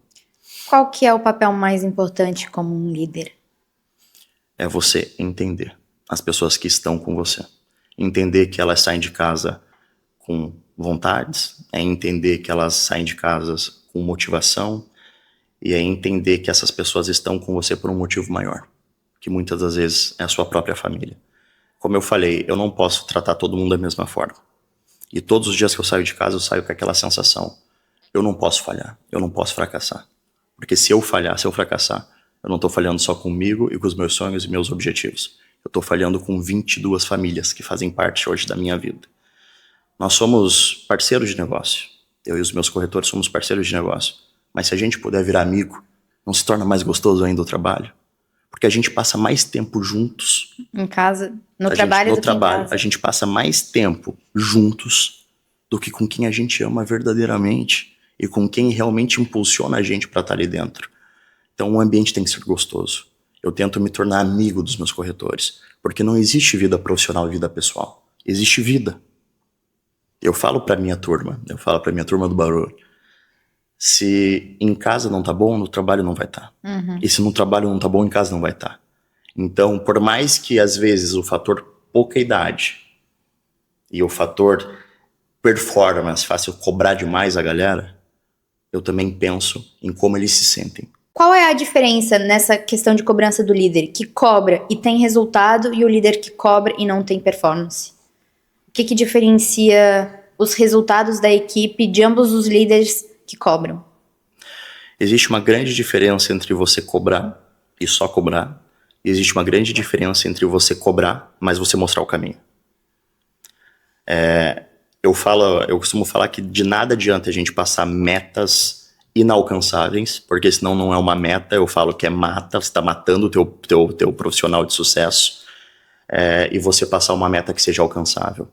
Qual que é o papel mais importante como um líder? É você entender as pessoas que estão com você. Entender que elas saem de casa com vontades, é entender que elas saem de casa com motivação e é entender que essas pessoas estão com você por um motivo maior, que muitas das vezes é a sua própria família. Como eu falei, eu não posso tratar todo mundo da mesma forma. E todos os dias que eu saio de casa, eu saio com aquela sensação. Eu não posso falhar, eu não posso fracassar. Porque se eu falhar, se eu fracassar, eu não estou falhando só comigo e com os meus sonhos e meus objetivos. Eu estou falhando com 22 famílias que fazem parte hoje da minha vida. Nós somos parceiros de negócio. Eu e os meus corretores somos parceiros de negócio. Mas se a gente puder virar amigo, não se torna mais gostoso ainda o trabalho? Porque a gente passa mais tempo juntos. Em casa, no trabalho do que em casa. A gente passa mais tempo juntos do que com quem a gente ama verdadeiramente e com quem realmente impulsiona a gente para estar ali dentro. Então o ambiente tem que ser gostoso. Eu tento me tornar amigo dos meus corretores, porque não existe vida profissional e vida pessoal. Existe vida. Eu falo pra minha turma do barulho, se em casa não tá bom, no trabalho não vai estar. E se no trabalho não tá bom, em casa não vai estar. Então, por mais que às vezes o fator pouca idade e o fator performance faça eu cobrar demais a galera, eu também penso em como eles se sentem. Qual é a diferença nessa questão de cobrança do líder que cobra e tem resultado e o líder que cobra e não tem performance? O que diferencia os resultados da equipe de ambos os líderes que cobram? Existe uma grande diferença entre você cobrar e só cobrar. E existe uma grande diferença entre você cobrar, mas você mostrar o caminho. Eu costumo falar que de nada adianta a gente passar metas inalcançáveis, porque senão não é uma meta, eu falo que é mata, você está matando o teu profissional de sucesso, e você passar uma meta que seja alcançável.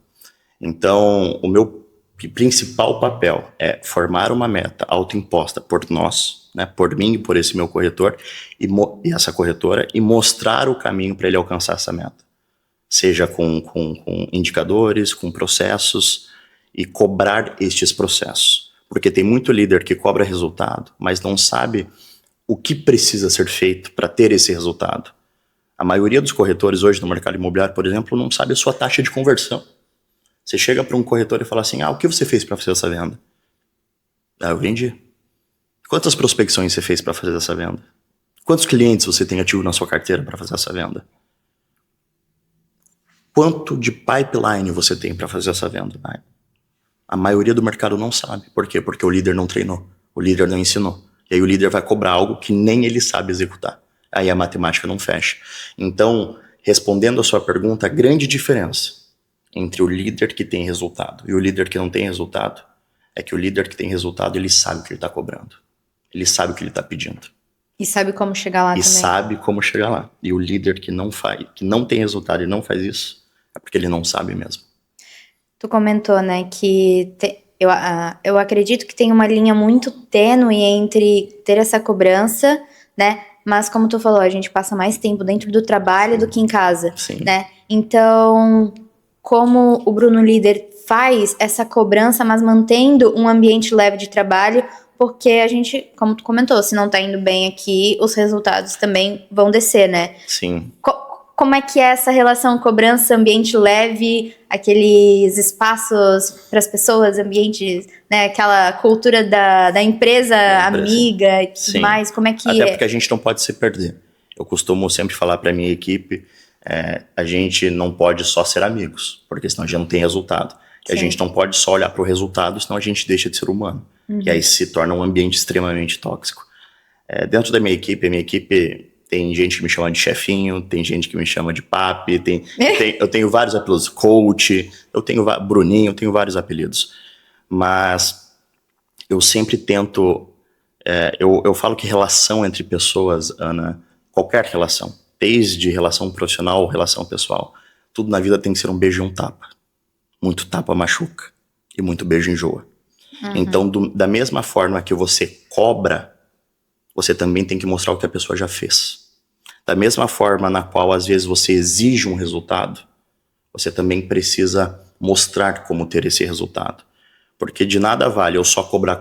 Então, o meu principal papel é formar uma meta autoimposta por nós, né, por mim e por esse meu corretor, e essa corretora, e mostrar o caminho para ele alcançar essa meta. Seja com indicadores, com processos, e cobrar estes processos. Porque tem muito líder que cobra resultado, mas não sabe o que precisa ser feito para ter esse resultado. A maioria dos corretores hoje no mercado imobiliário, por exemplo, não sabe a sua taxa de conversão. Você chega para um corretor e fala assim, o que você fez para fazer essa venda? Eu vendi. Quantas prospecções você fez para fazer essa venda? Quantos clientes você tem ativo na sua carteira para fazer essa venda? Quanto de pipeline você tem para fazer essa venda? A maioria do mercado não sabe. Por quê? Porque o líder não treinou. O líder não ensinou. E aí o líder vai cobrar algo que nem ele sabe executar. Aí a matemática não fecha. Então, respondendo a sua pergunta, a grande diferença entre o líder que tem resultado e o líder que não tem resultado é que o líder que tem resultado, ele sabe o que ele está cobrando. Ele sabe o que ele está pedindo. E sabe como chegar lá também. E sabe como chegar lá. E o líder que não faz, que não tem resultado e não faz isso, é porque ele não sabe mesmo. Tu comentou, né, que eu acredito que tem uma linha muito tênue entre ter essa cobrança, né, mas como tu falou, a gente passa mais tempo dentro do trabalho do que em casa, Sim. né? Então, como o Bruno Líder faz essa cobrança, mas mantendo um ambiente leve de trabalho, porque a gente, como tu comentou, se não tá indo bem aqui, os resultados também vão descer, né? Sim. Como é que é essa relação cobrança, ambiente leve, aqueles espaços para as pessoas, ambientes, né, aquela cultura da empresa amiga e tudo mais, como é que Até porque a gente não pode se perder. Eu costumo sempre falar para minha equipe, a gente não pode só ser amigos, porque senão a gente não tem resultado. E a gente não pode só olhar para o resultado, senão a gente deixa de ser humano. E aí se torna um ambiente extremamente tóxico. Dentro da minha equipe tem gente que me chama de chefinho, tem gente que me chama de papi, eu tenho vários apelidos, coach, Bruninho, eu tenho vários apelidos. Mas eu sempre tento, eu falo que relação entre pessoas, Ana, qualquer relação, desde relação profissional ou relação pessoal, tudo na vida tem que ser um beijo e um tapa. Muito tapa machuca e muito beijo enjoa. Então, da mesma forma que você cobra, você também tem que mostrar o que a pessoa já fez. Da mesma forma na qual, às vezes, você exige um resultado, você também precisa mostrar como ter esse resultado. Porque de nada vale eu só cobrar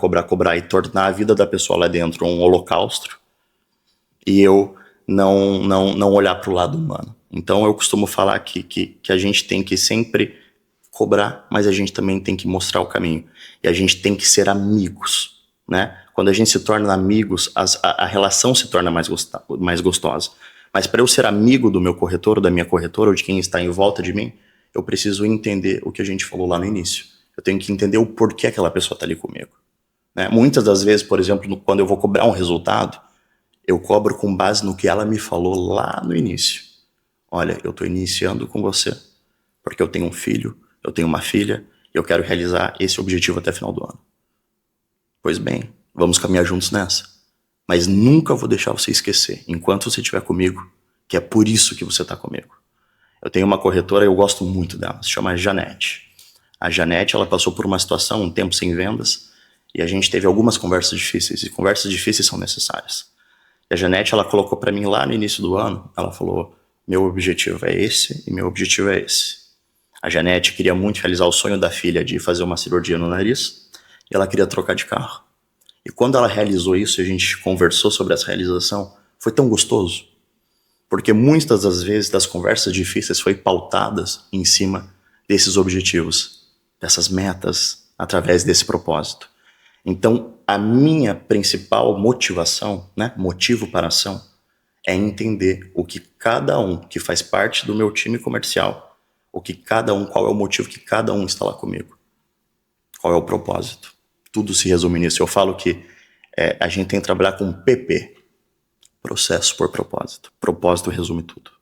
e tornar a vida da pessoa lá dentro um holocausto e eu não olhar para o lado humano. Então, eu costumo falar que a gente tem que sempre cobrar, mas a gente também tem que mostrar o caminho. E a gente tem que ser amigos, né? Quando a gente se torna amigos, a relação se torna mais gostosa. Mas para eu ser amigo do meu corretor, ou da minha corretora, ou de quem está em volta de mim, eu preciso entender o que a gente falou lá no início. Eu tenho que entender o porquê aquela pessoa está ali comigo. Né? Muitas das vezes, por exemplo, quando eu vou cobrar um resultado, eu cobro com base no que ela me falou lá no início. Olha, eu estou iniciando com você, porque eu tenho um filho, eu tenho uma filha, e eu quero realizar esse objetivo até o final do ano. Pois bem, vamos caminhar juntos nessa. Mas nunca vou deixar você esquecer, enquanto você estiver comigo, que é por isso que você está comigo. Eu tenho uma corretora, eu gosto muito dela, se chama Janete. A Janete, ela passou por uma situação, um tempo sem vendas, e a gente teve algumas conversas difíceis, e conversas difíceis são necessárias. E a Janete, ela colocou para mim lá no início do ano, ela falou, meu objetivo é esse e meu objetivo é esse. A Janete queria muito realizar o sonho da filha de fazer uma cirurgia no nariz, e ela queria trocar de carro. E quando ela realizou isso, a gente conversou sobre essa realização, foi tão gostoso. Porque muitas das vezes das conversas difíceis foi pautadas em cima desses objetivos, dessas metas, através desse propósito. Então, a minha principal motivação, né, motivo para a ação, é entender o que cada um que faz parte do meu time comercial, qual é o motivo que cada um está lá comigo. Qual é o propósito. Tudo se resume nisso. Eu falo que a gente tem que trabalhar com PP, processo por propósito. Propósito resume tudo.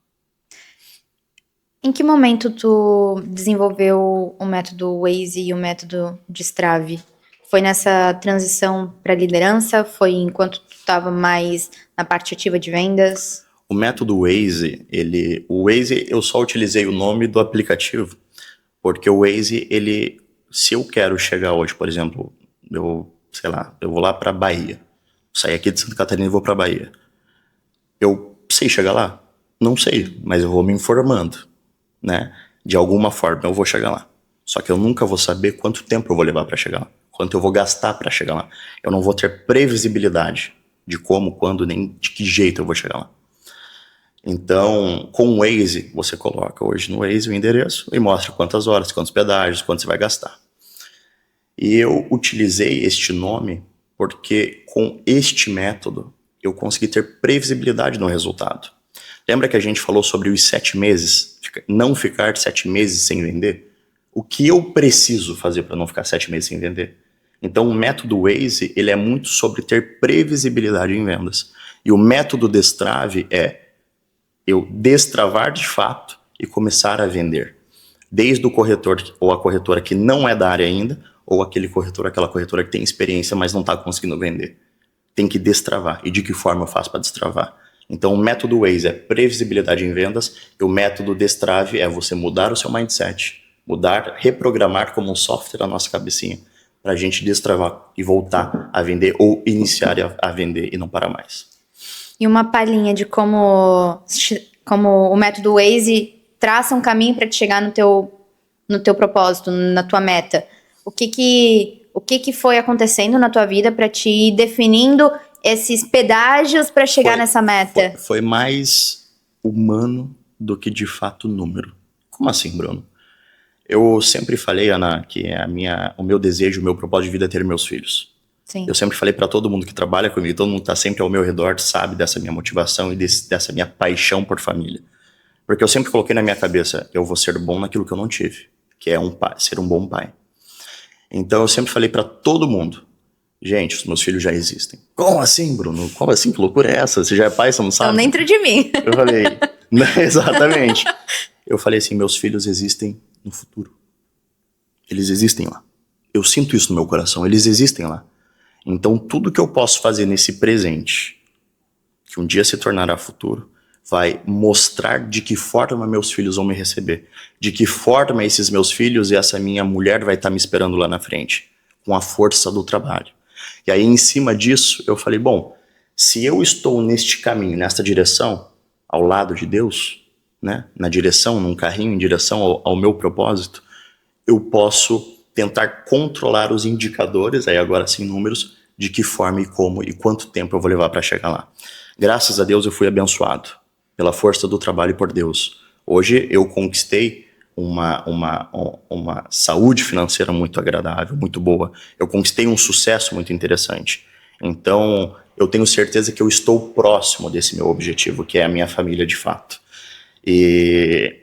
Em que momento tu desenvolveu o método Waze e o método Destrave? Foi nessa transição para liderança? Foi enquanto tu estava mais na parte ativa de vendas? O método Waze, eu só utilizei o nome do aplicativo, porque o Waze, se eu quero chegar hoje, por exemplo, eu vou lá para Bahia, sair aqui de Santa Catarina e vou para Bahia. Eu sei chegar lá? Não sei, mas eu vou me informando, né? De alguma forma eu vou chegar lá. Só que eu nunca vou saber quanto tempo eu vou levar para chegar lá, quanto eu vou gastar para chegar lá. Eu não vou ter previsibilidade de como, quando, nem de que jeito eu vou chegar lá. Então, com o Waze, você coloca hoje no Waze o endereço e mostra quantas horas, quantos pedágios, quanto você vai gastar. E eu utilizei este nome porque com este método eu consegui ter previsibilidade no resultado. Lembra que a gente falou sobre os 7 meses? Não ficar 7 meses sem vender? O que eu preciso fazer para não ficar 7 meses sem vender? Então o método Waze, ele é muito sobre ter previsibilidade em vendas. E o método Destrave é eu destravar de fato e começar a vender. Desde o corretor ou a corretora que não é da área ainda, ou aquele corretor, aquela corretora que tem experiência, mas não está conseguindo vender. Tem que destravar. E de que forma eu faço para destravar? Então o método Waze é previsibilidade em vendas e o método Destrave é você mudar o seu mindset, mudar, reprogramar como um software a nossa cabecinha para a gente destravar e voltar a vender ou iniciar a vender e não parar mais. E uma palhinha de como o método Waze traça um caminho para te chegar no teu propósito, na tua meta. O que foi acontecendo na tua vida para te ir definindo esses pedágios para chegar nessa meta? Foi mais humano do que de fato número. Como assim, Bruno? Eu sempre falei, Ana, que o meu desejo, o meu propósito de vida é ter meus filhos. Sim. Eu sempre falei para todo mundo que trabalha comigo, todo mundo que está sempre ao meu redor sabe dessa minha motivação e dessa minha paixão por família. Porque eu sempre coloquei na minha cabeça, eu vou ser bom naquilo que eu não tive, que é ser um bom pai. Então eu sempre falei para todo mundo, gente, os meus filhos já existem. Como assim, Bruno? Como assim? Que loucura é essa? Você já é pai, você não sabe? Estão dentro de mim. Eu falei, exatamente. Eu falei assim, meus filhos existem no futuro. Eles existem lá. Eu sinto isso no meu coração, eles existem lá. Então tudo que eu posso fazer nesse presente, que um dia se tornará futuro, vai mostrar de que forma meus filhos vão me receber. De que forma esses meus filhos e essa minha mulher vai estar me esperando lá na frente. Com a força do trabalho. E aí, em cima disso, eu falei, bom, se eu estou neste caminho, nesta direção, ao lado de Deus, né, na direção, num carrinho em direção ao meu propósito, eu posso tentar controlar os indicadores, aí agora sim números, de que forma e como e quanto tempo eu vou levar para chegar lá. Graças a Deus eu fui abençoado pela força do trabalho e por Deus. Hoje eu conquistei uma saúde financeira muito agradável, muito boa. Eu conquistei um sucesso muito interessante. Então, eu tenho certeza que eu estou próximo desse meu objetivo, que é a minha família de fato. E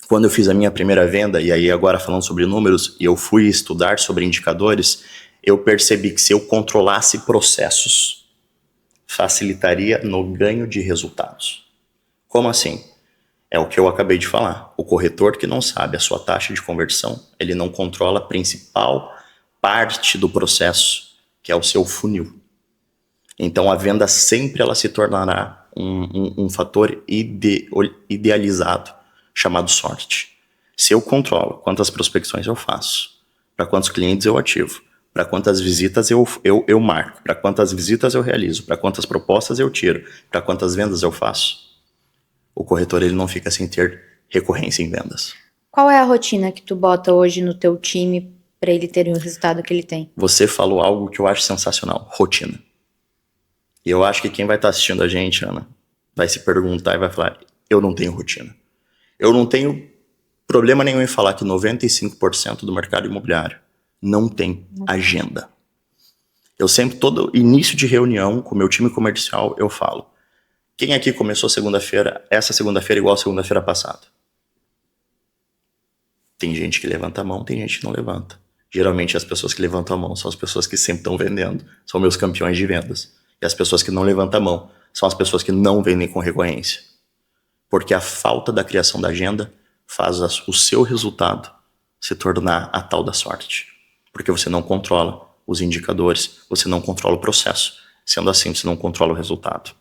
quando eu fiz a minha primeira venda, e aí agora falando sobre números, e eu fui estudar sobre indicadores, eu percebi que se eu controlasse processos, facilitaria no ganho de resultados. Como assim? É o que eu acabei de falar. O corretor que não sabe a sua taxa de conversão, ele não controla a principal parte do processo, que é o seu funil. Então a venda sempre ela se tornará um fator idealizado, chamado sorte. Se eu controlo quantas prospecções eu faço, para quantos clientes eu ativo, para quantas visitas eu marco, para quantas visitas eu realizo, para quantas propostas eu tiro, para quantas vendas eu faço, o corretor ele não fica sem ter recorrência em vendas. Qual é a rotina que tu bota hoje no teu time para ele ter o resultado que ele tem? Você falou algo que eu acho sensacional, rotina. E eu acho que quem vai estar assistindo a gente, Ana, vai se perguntar e vai falar, eu não tenho rotina. Eu não tenho problema nenhum em falar que 95% do mercado imobiliário não tem agenda. Eu sempre, todo início de reunião com o meu time comercial, eu falo, quem aqui começou essa segunda-feira igual a segunda-feira passada? Tem gente que levanta a mão, tem gente que não levanta. Geralmente as pessoas que levantam a mão são as pessoas que sempre estão vendendo, são meus campeões de vendas. E as pessoas que não levantam a mão são as pessoas que não vendem com recorrência. Porque a falta da criação da agenda faz o seu resultado se tornar a tal da sorte. Porque você não controla os indicadores, você não controla o processo. Sendo assim, você não controla o resultado.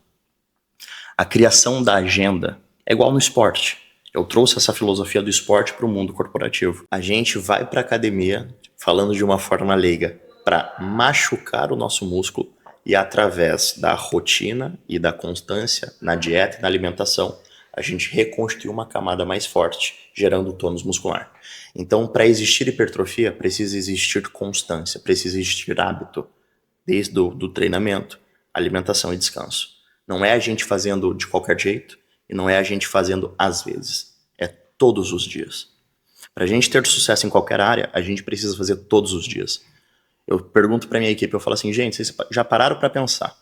A criação da agenda é igual no esporte. Eu trouxe essa filosofia do esporte para o mundo corporativo. A gente vai para a academia, falando de uma forma leiga, para machucar o nosso músculo e através da rotina e da constância na dieta e na alimentação, a gente reconstitui uma camada mais forte, gerando tônus muscular. Então, para existir hipertrofia, precisa existir constância, precisa existir hábito, desde do treinamento, alimentação e descanso. Não é a gente fazendo de qualquer jeito E não é a gente fazendo às vezes, é todos os dias. Para a gente ter sucesso em qualquer área, a gente precisa fazer todos os dias. Eu pergunto para minha equipe, eu falo assim, gente, vocês já pararam para pensar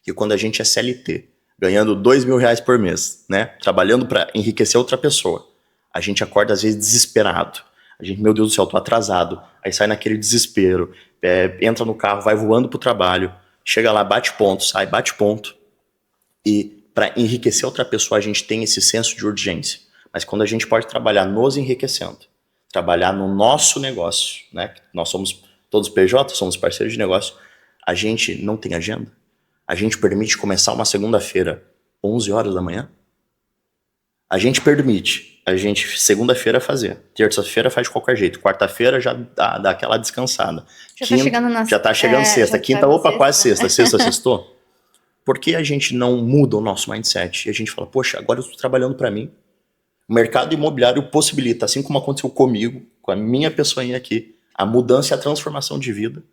que quando a gente é CLT, ganhando R$2.000 por mês, né, trabalhando para enriquecer outra pessoa, a gente acorda às vezes desesperado. A gente, meu Deus do céu, tô atrasado. Aí sai naquele desespero, entra no carro, vai voando pro trabalho, chega lá, bate ponto, sai, bate ponto. E para enriquecer outra pessoa, a gente tem esse senso de urgência. Mas quando a gente pode trabalhar nos enriquecendo, trabalhar no nosso negócio, né? Nós somos todos PJ, somos parceiros de negócio, a gente não tem agenda. A gente permite começar uma segunda-feira, 11 horas da manhã. A gente permite, segunda-feira fazer, terça-feira faz de qualquer jeito, quarta-feira já dá aquela descansada. Já tá chegando sexta, quinta, opa, sexta. Quase sexta, sextou. Por que a gente não muda o nosso mindset? E a gente fala, poxa, agora eu estou trabalhando para mim. O mercado imobiliário possibilita, assim como aconteceu comigo, com a minha pessoinha aqui, a mudança e a transformação de vida.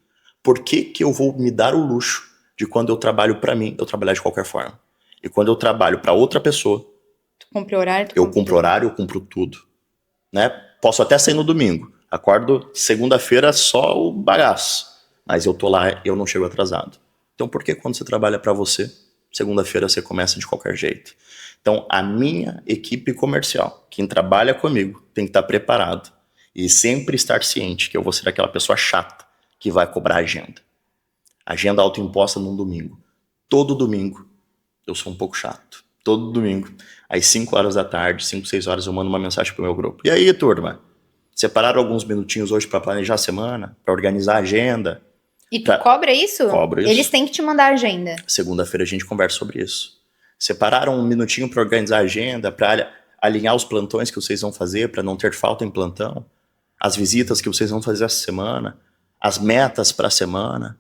Por que eu vou me dar o luxo de quando eu trabalho para mim, eu trabalhar de qualquer forma? E quando eu trabalho para outra pessoa, eu cumpro horário, eu cumpro tudo. Né? Posso até sair no domingo. Acordo segunda-feira só o bagaço. Mas eu tô lá, eu não chego atrasado. Então por que quando você trabalha para você, segunda-feira você começa de qualquer jeito? Então a minha equipe comercial, quem trabalha comigo, tem que estar preparado. E sempre estar ciente que eu vou ser aquela pessoa chata que vai cobrar agenda. Agenda autoimposta num domingo. Todo domingo eu sou um pouco chato. Todo domingo, às 5 horas da tarde, 5, 6 horas, eu mando uma mensagem pro meu grupo. E aí, turma? Separaram alguns minutinhos hoje para planejar a semana, para organizar a agenda? E tu cobra isso? Cobro isso. Eles têm que te mandar a agenda. Segunda-feira a gente conversa sobre isso. Separaram um minutinho para organizar a agenda, para alinhar os plantões que vocês vão fazer, para não ter falta em plantão? As visitas que vocês vão fazer essa semana? As metas para a semana?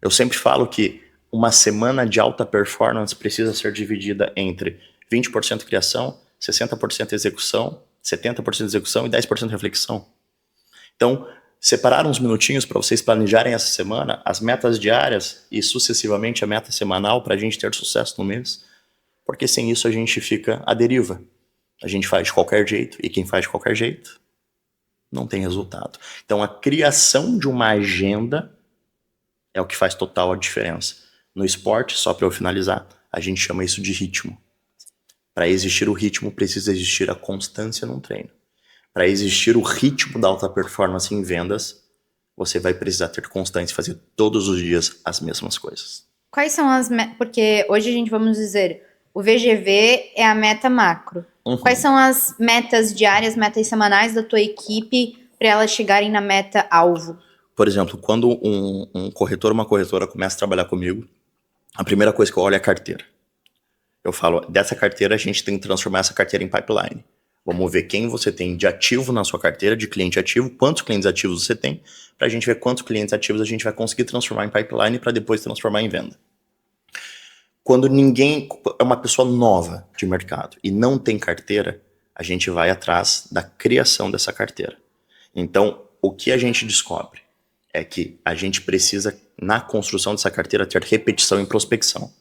Eu sempre falo que uma semana de alta performance precisa ser dividida entre 20% criação, 60% execução, 70% execução e 10% reflexão. Então, separar uns minutinhos para vocês planejarem essa semana as metas diárias e sucessivamente a meta semanal para a gente ter sucesso no mês, porque sem isso a gente fica à deriva. A gente faz de qualquer jeito e quem faz de qualquer jeito não tem resultado. Então, a criação de uma agenda é o que faz total a diferença. No esporte, só para eu finalizar, a gente chama isso de ritmo. Para existir o ritmo, precisa existir a constância num treino. Para existir o ritmo da alta performance em vendas, você vai precisar ter constância e fazer todos os dias as mesmas coisas. Quais são as metas? Porque hoje a gente vamos dizer, o VGV é a meta macro. Uhum. Quais são as metas diárias, metas semanais da tua equipe para elas chegarem na meta alvo? Por exemplo, quando um corretor ou uma corretora começa a trabalhar comigo, a primeira coisa que eu olho é a carteira. Eu falo, dessa carteira a gente tem que transformar essa carteira em pipeline. Vamos ver quem você tem de ativo na sua carteira, de cliente ativo, quantos clientes ativos você tem, para a gente ver quantos clientes ativos a gente vai conseguir transformar em pipeline para depois transformar em venda. Quando ninguém é uma pessoa nova de mercado e não tem carteira, a gente vai atrás da criação dessa carteira. Então, o que a gente descobre é que a gente precisa, na construção dessa carteira, ter repetição e prospecção.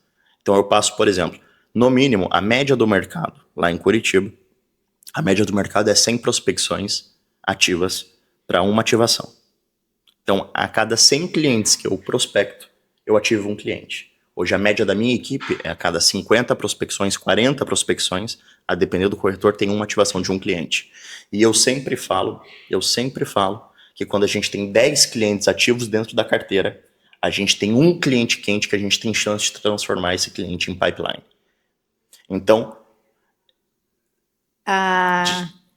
Então eu passo, por exemplo, no mínimo, a média do mercado, lá em Curitiba, a média do mercado é 100 prospecções ativas para uma ativação. Então, a cada 100 clientes que eu prospecto, eu ativo um cliente. Hoje a média da minha equipe é a cada 50 prospecções, 40 prospecções, a depender do corretor, tem uma ativação de um cliente. E eu sempre falo que quando a gente tem 10 clientes ativos dentro da carteira, a gente tem um cliente quente que a gente tem chance de transformar esse cliente em pipeline. Então,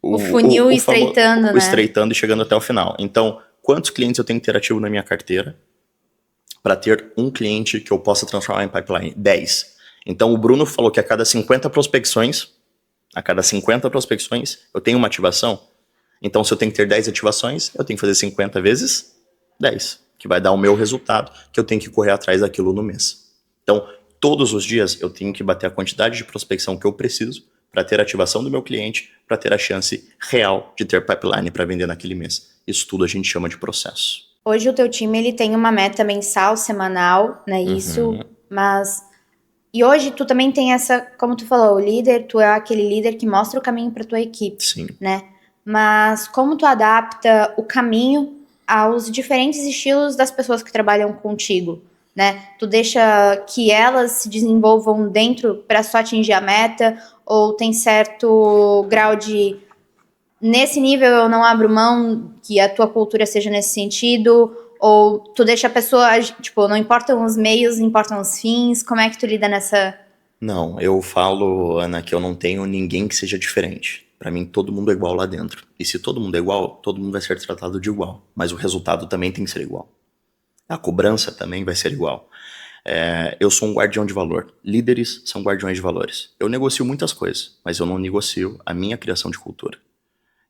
o funil estreitando, né? Estreitando e chegando até o final. Então, quantos clientes eu tenho que ter ativo na minha carteira para ter um cliente que eu possa transformar em pipeline? 10. Então, o Bruno falou que a cada 50 prospecções, eu tenho uma ativação. Então, se eu tenho que ter 10 ativações, eu tenho que fazer 50 vezes 10, que vai dar o meu resultado, que eu tenho que correr atrás daquilo no mês. Então, todos os dias eu tenho que bater a quantidade de prospecção que eu preciso para ter a ativação do meu cliente, para ter a chance real de ter pipeline para vender naquele mês. Isso tudo a gente chama de processo. Hoje o teu time ele tem uma meta mensal, semanal, né? Isso, mas E hoje tu também tem essa, como tu falou, o líder, tu é aquele líder que mostra o caminho para tua equipe, Sim. né? Mas como tu adapta o caminho aos diferentes estilos das pessoas que trabalham contigo, né? Tu deixa que elas se desenvolvam dentro para só atingir a meta, ou tem certo grau de nesse nível eu não abro mão que a tua cultura seja nesse sentido, ou tu deixa a pessoa, tipo, não importam os meios, importam os fins, como é que tu lida nessa... Não, eu falo, Ana, que eu não tenho ninguém que seja diferente. Pra mim, todo mundo é igual lá dentro. E se todo mundo é igual, todo mundo vai ser tratado de igual. Mas o resultado também tem que ser igual. A cobrança também vai ser igual. Eu sou um guardião de valor. Líderes são guardiões de valores. Eu negocio muitas coisas, mas eu não negocio a minha criação de cultura.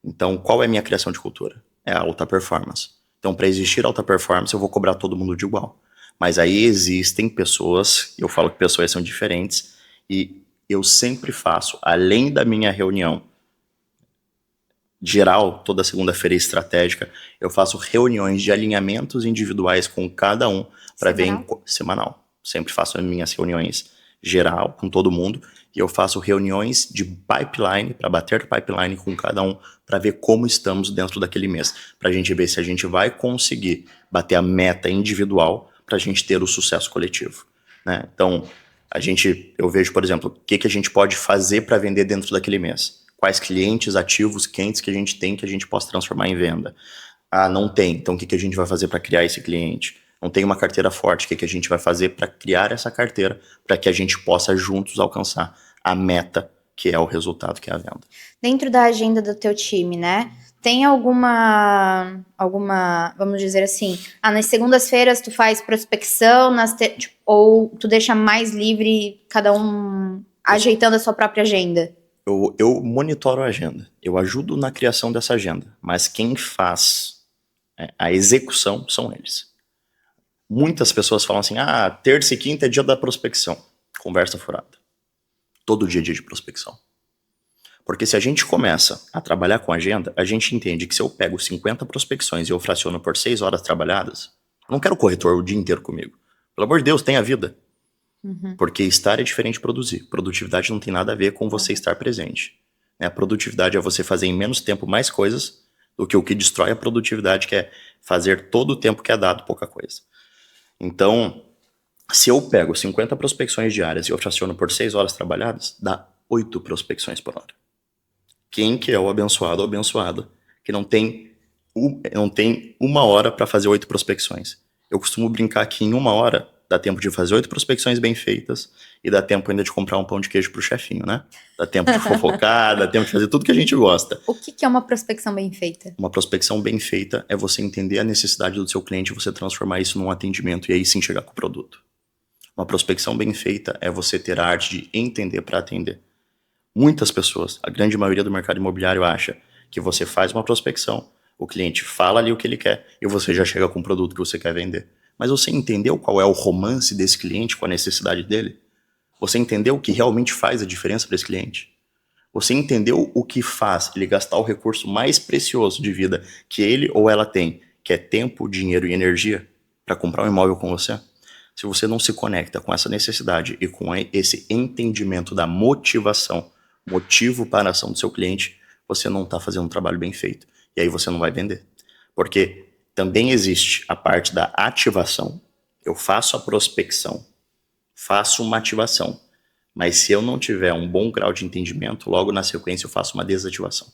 Então, qual é a minha criação de cultura? É a alta performance. Então, para existir alta performance, eu vou cobrar todo mundo de igual. Mas aí existem pessoas, eu falo que pessoas são diferentes, e eu sempre faço, além da minha reunião geral, toda segunda-feira estratégica, eu faço reuniões de alinhamentos individuais com cada um para ver semanal. Sempre faço as minhas reuniões geral com todo mundo e eu faço reuniões de pipeline para bater pipeline com cada um para ver como estamos dentro daquele mês, para a gente ver se a gente vai conseguir bater a meta individual para a gente ter o sucesso coletivo, né? Então, eu vejo, por exemplo, o que a gente pode fazer para vender dentro daquele mês. Quais clientes ativos, quentes que a gente possa transformar em venda. Ah, não tem. Então, o que a gente vai fazer para criar esse cliente? Não tem uma carteira forte. O que a gente vai fazer para criar essa carteira para que a gente possa juntos alcançar a meta, que é o resultado, que é a venda. Dentro da agenda do teu time, né? Tem alguma, vamos dizer assim, nas segundas-feiras tu faz prospecção, ou tu deixa mais livre, cada um ajeitando a sua própria agenda? Eu monitoro a agenda, eu ajudo na criação dessa agenda, mas quem faz a execução são eles. Muitas pessoas falam assim, terça e quinta é dia da prospecção. Conversa furada. Todo dia é dia de prospecção. Porque se a gente começa a trabalhar com agenda, a gente entende que se eu pego 50 prospecções e eu fraciono por 6 horas trabalhadas, eu não quero corretor o dia inteiro comigo. Pelo amor de Deus, tenha vida. Porque estar é diferente de produzir. Produtividade não tem nada a ver com você estar presente. A produtividade é você fazer em menos tempo mais coisas do que o que destrói a produtividade, que é fazer todo o tempo que é dado pouca coisa. Então, se eu pego 50 prospecções diárias e eu fraciono por 6 horas trabalhadas, dá 8 prospecções por hora. Quem que é o abençoado ou abençoada que não tem uma hora para fazer 8 prospecções? Eu costumo brincar que em 1 hora dá tempo de fazer 8 prospecções bem feitas e dá tempo ainda de comprar um pão de queijo pro chefinho, né? Dá tempo de fofocar, dá tempo de fazer tudo que a gente gosta. O que é uma prospecção bem feita? Uma prospecção bem feita é você entender a necessidade do seu cliente e você transformar isso num atendimento e aí sim chegar com o produto. Uma prospecção bem feita é você ter a arte de entender para atender. Muitas pessoas, a grande maioria do mercado imobiliário acha que você faz uma prospecção, o cliente fala ali o que ele quer e você já chega com o produto que você quer vender. Mas você entendeu qual é o romance desse cliente com a necessidade dele? Você entendeu o que realmente faz a diferença para esse cliente? Você entendeu o que faz ele gastar o recurso mais precioso de vida que ele ou ela tem, que é tempo, dinheiro e energia, para comprar um imóvel com você? Se você não se conecta com essa necessidade e com esse entendimento da motivação, motivo para a ação do seu cliente, você não está fazendo um trabalho bem feito. E aí você não vai vender. Porque também existe a parte da ativação. Eu faço a prospecção, faço uma ativação. Mas se eu não tiver um bom grau de entendimento, logo na sequência eu faço uma desativação.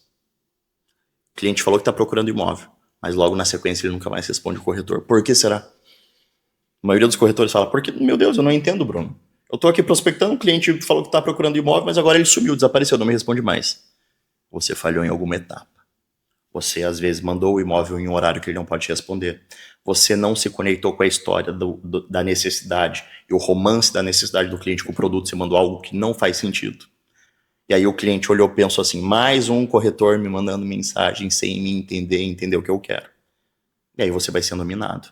O cliente falou que está procurando imóvel, mas logo na sequência ele nunca mais responde o corretor. Por que será? A maioria dos corretores fala, porque, meu Deus, eu não entendo, Bruno. Eu tô aqui prospectando, o cliente falou que tá procurando imóvel, mas agora ele sumiu, desapareceu, não me responde mais. Você falhou em alguma etapa. Você, às vezes, mandou o imóvel em um horário que ele não pode te responder. Você não se conectou com a história da necessidade e o romance da necessidade do cliente com o produto. Você mandou algo que não faz sentido. E aí o cliente olhou e pensou assim, mais um corretor me mandando mensagem sem me entender o que eu quero. E aí você vai sendo minado.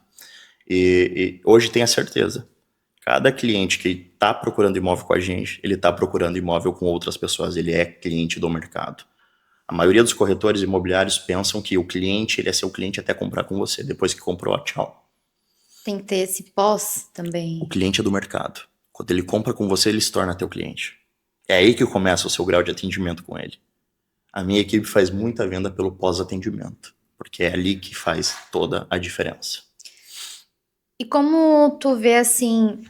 E hoje tenha certeza, cada cliente que está procurando imóvel com a gente, ele está procurando imóvel com outras pessoas, ele é cliente do mercado. A maioria dos corretores imobiliários pensam que o cliente, ele é seu cliente até comprar com você, depois que comprou, tchau. Tem que ter esse pós também. O cliente é do mercado. Quando ele compra com você, ele se torna teu cliente. É aí que começa o seu grau de atendimento com ele. A minha equipe faz muita venda pelo pós-atendimento, porque é ali que faz toda a diferença. E como tu vê, assim,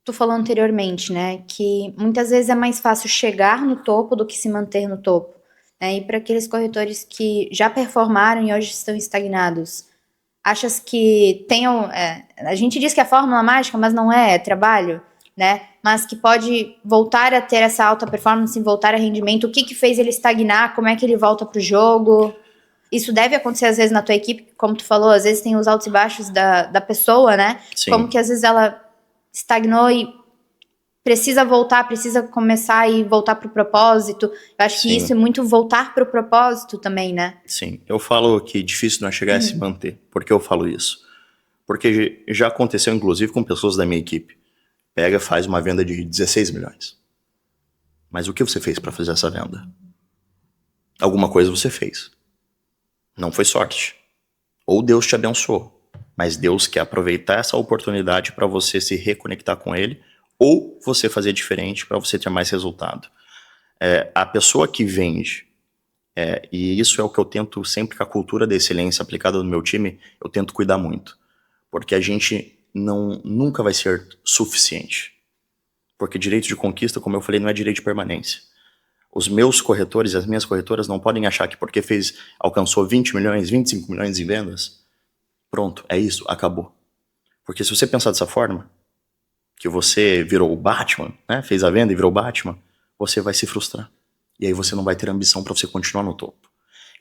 tu falou anteriormente, né, que muitas vezes é mais fácil chegar no topo do que se manter no topo, né, e para aqueles corretores que já performaram e hoje estão estagnados, achas que tenham, a gente diz que é fórmula mágica, mas não é trabalho, né, mas que pode voltar a ter essa alta performance, voltar a rendimento, o que que fez ele estagnar, como é que ele volta pro jogo? Isso deve acontecer às vezes na tua equipe, como tu falou, às vezes tem os altos e baixos da pessoa, né? Sim. Como que às vezes ela estagnou e precisa voltar, precisa começar e voltar pro propósito. Eu acho que isso é muito voltar pro propósito também, né? Sim, eu falo que difícil não é chegar a se manter. Por que eu falo isso? Porque já aconteceu inclusive com pessoas da minha equipe. Pega, faz uma venda de 16 milhões. Mas o que você fez para fazer essa venda? Alguma coisa você fez. Não foi sorte. Ou Deus te abençoou. Mas Deus quer aproveitar essa oportunidade para você se reconectar com Ele, ou você fazer diferente para você ter mais resultado. A pessoa que vende, e isso é o que eu tento sempre, com a cultura da excelência aplicada no meu time, eu tento cuidar muito. Porque a gente nunca vai ser suficiente. Porque direito de conquista, como eu falei, não é direito de permanência. Os meus corretores e as minhas corretoras não podem achar que porque alcançou 20 milhões, 25 milhões em vendas, pronto, é isso, acabou. Porque se você pensar dessa forma, que você virou o Batman, né, fez a venda e virou o Batman, você vai se frustrar. E aí você não vai ter ambição para você continuar no topo.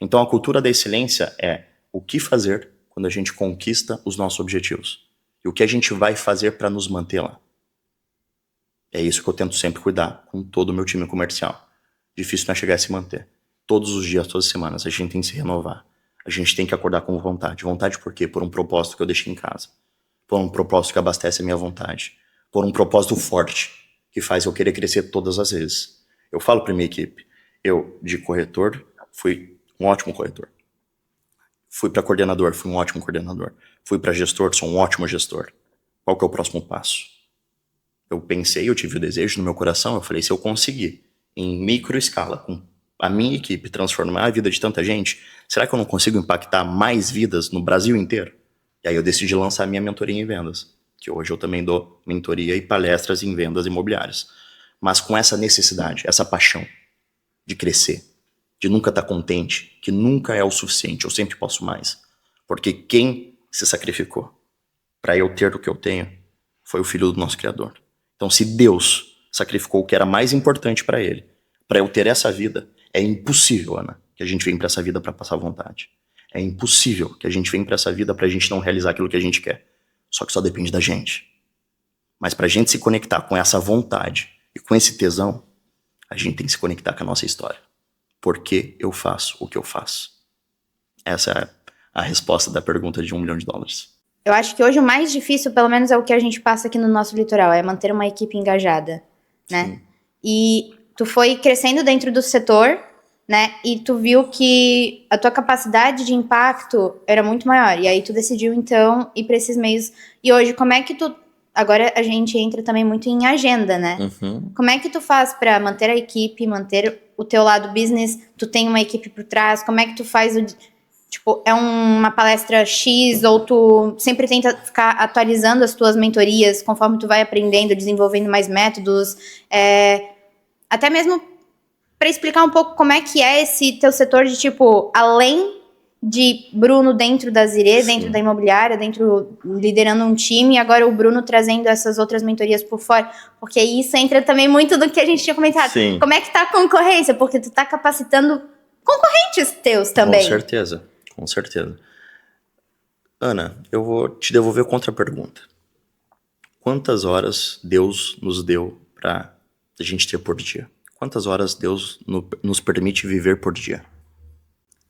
Então a cultura da excelência é o que fazer quando a gente conquista os nossos objetivos. E o que a gente vai fazer para nos manter lá. É isso que eu tento sempre cuidar com todo o meu time comercial. Difícil não é chegar a se manter. Todos os dias, todas as semanas, a gente tem que se renovar. A gente tem que acordar com vontade. Vontade por quê? Por um propósito que eu deixei em casa. Por um propósito que abastece a minha vontade. Por um propósito forte, que faz eu querer crescer todas as vezes. Eu falo para minha equipe, eu, de corretor, fui um ótimo corretor. Fui para coordenador, fui um ótimo coordenador. Fui para gestor, sou um ótimo gestor. Qual que é o próximo passo? Eu pensei, eu tive o desejo no meu coração, eu falei, se eu conseguir, em micro escala, com a minha equipe, transformar a vida de tanta gente, será que eu não consigo impactar mais vidas no Brasil inteiro? E aí eu decidi lançar a minha mentoria em vendas, que hoje eu também dou mentoria e palestras em vendas imobiliárias. Mas com essa necessidade, essa paixão de crescer, de nunca estar contente, que nunca é o suficiente, eu sempre posso mais. Porque quem se sacrificou para eu ter o que eu tenho foi o Filho do nosso Criador. Então, se Deus sacrificou o que era mais importante para ele, para eu ter essa vida, é impossível, Ana, que a gente venha para essa vida para passar vontade. É impossível que a gente venha para essa vida para a gente não realizar aquilo que a gente quer. Só que só depende da gente. Mas para a gente se conectar com essa vontade e com esse tesão, a gente tem que se conectar com a nossa história. Por que eu faço o que eu faço? Essa é a resposta da pergunta de $1 milhão. Eu acho que hoje o mais difícil, pelo menos é o que a gente passa aqui no nosso litoral, é manter uma equipe engajada, né? Sim. E tu foi crescendo dentro do setor, né? E tu viu que a tua capacidade de impacto era muito maior. E aí tu decidiu, então, ir para esses meios. E hoje, como é que tu... Agora a gente entra também muito em agenda, né? Uhum. Como é que tu faz para manter a equipe, manter o teu lado business? Tu tem uma equipe por trás? Como é que tu faz o... Tipo, é uma palestra X ou tu sempre tenta ficar atualizando as tuas mentorias conforme tu vai aprendendo, desenvolvendo mais métodos? Até mesmo para explicar um pouco como é que é esse teu setor de, tipo, além de Bruno dentro da Zirê, dentro da imobiliária, liderando um time, e agora o Bruno trazendo essas outras mentorias por fora, porque isso entra também muito do que a gente tinha comentado. Sim. Como é que tá a concorrência? Porque tu tá capacitando concorrentes teus também. Com certeza. Ana, eu vou te devolver contra a pergunta. Quantas horas Deus nos deu para a gente ter por dia? Quantas horas Deus nos permite viver por dia?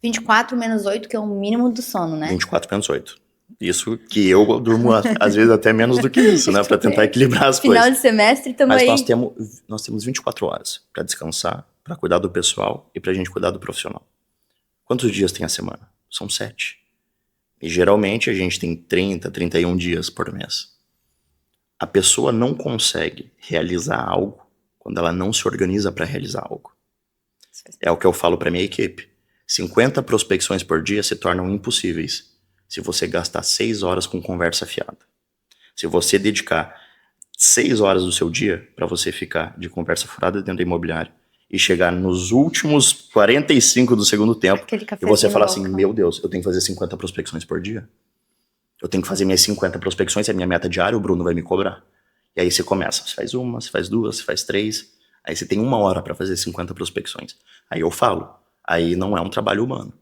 24 menos 8, que é o mínimo do sono, né? 24 menos 8. Isso que eu durmo, às vezes, até menos do que isso, né? Para tentar equilibrar as coisas. Final de semestre também. Mas nós temos 24 horas para descansar, para cuidar do pessoal e para a gente cuidar do profissional. Quantos dias tem a semana? São 7. E geralmente a gente tem 30, 31 dias por mês. A pessoa não consegue realizar algo quando ela não se organiza para realizar algo. É o que eu falo para minha equipe. 50 prospecções por dia se tornam impossíveis se você gastar 6 horas com conversa fiada. Se você dedicar 6 horas do seu dia para você ficar de conversa furada dentro da imobiliária e chegar nos últimos 45 do segundo tempo e você falar assim, meu Deus, eu tenho que fazer 50 prospecções por dia? Eu tenho que fazer minhas 50 prospecções, é a minha meta diária, o Bruno vai me cobrar. E aí você começa, você faz uma, você faz duas, você faz três, aí você tem 1 hora para fazer 50 prospecções. Aí eu falo, aí não é um trabalho humano,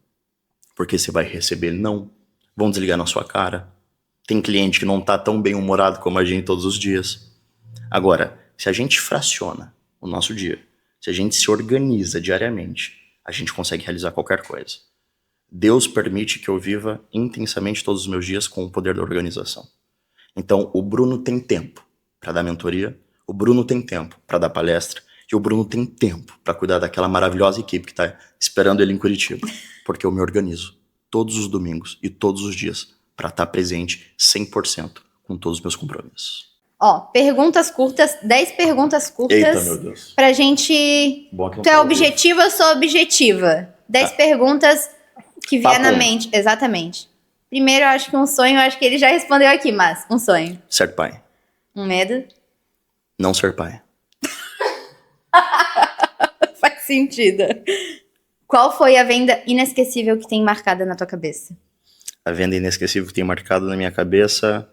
porque você vai receber não, vão desligar na sua cara. Tem cliente que não tá tão bem humorado como a gente todos os dias. Agora, se a gente fraciona o nosso dia, se a gente se organiza diariamente, a gente consegue realizar qualquer coisa. Deus permite que eu viva intensamente todos os meus dias com o poder da organização. Então, o Bruno tem tempo para dar mentoria, o Bruno tem tempo para dar palestra, e o Bruno tem tempo para cuidar daquela maravilhosa equipe que está esperando ele em Curitiba, porque eu me organizo todos os domingos e todos os dias para estar presente 100% com todos os meus compromissos. Ó, perguntas curtas, 10 perguntas curtas. Eita, meu Deus. Pra gente... Tu é objetiva, eu sou objetiva. 10 perguntas que vier na mente. Exatamente. Primeiro, eu acho que um sonho, eu acho que ele já respondeu aqui, mas um sonho. Ser pai. Um medo? Não ser pai. Faz sentido. Qual foi a venda inesquecível que tem marcada na tua cabeça? A venda inesquecível que tem marcado na minha cabeça...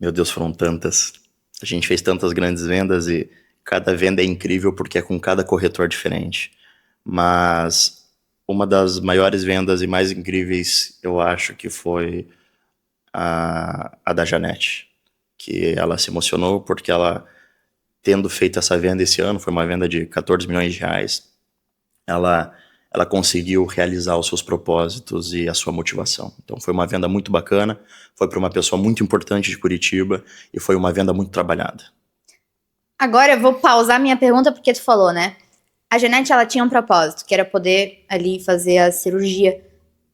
Meu Deus, foram tantas. A gente fez tantas grandes vendas e cada venda é incrível porque é com cada corretor diferente. Mas uma das maiores vendas e mais incríveis, eu acho que foi a da Janete. Que ela se emocionou porque ela, tendo feito essa venda esse ano, foi uma venda de 14 milhões de reais, ela conseguiu realizar os seus propósitos e a sua motivação. Então foi uma venda muito bacana, foi para uma pessoa muito importante de Curitiba e foi uma venda muito trabalhada. Agora eu vou pausar minha pergunta porque tu falou, né? A Janete, ela tinha um propósito, que era poder ali fazer a cirurgia.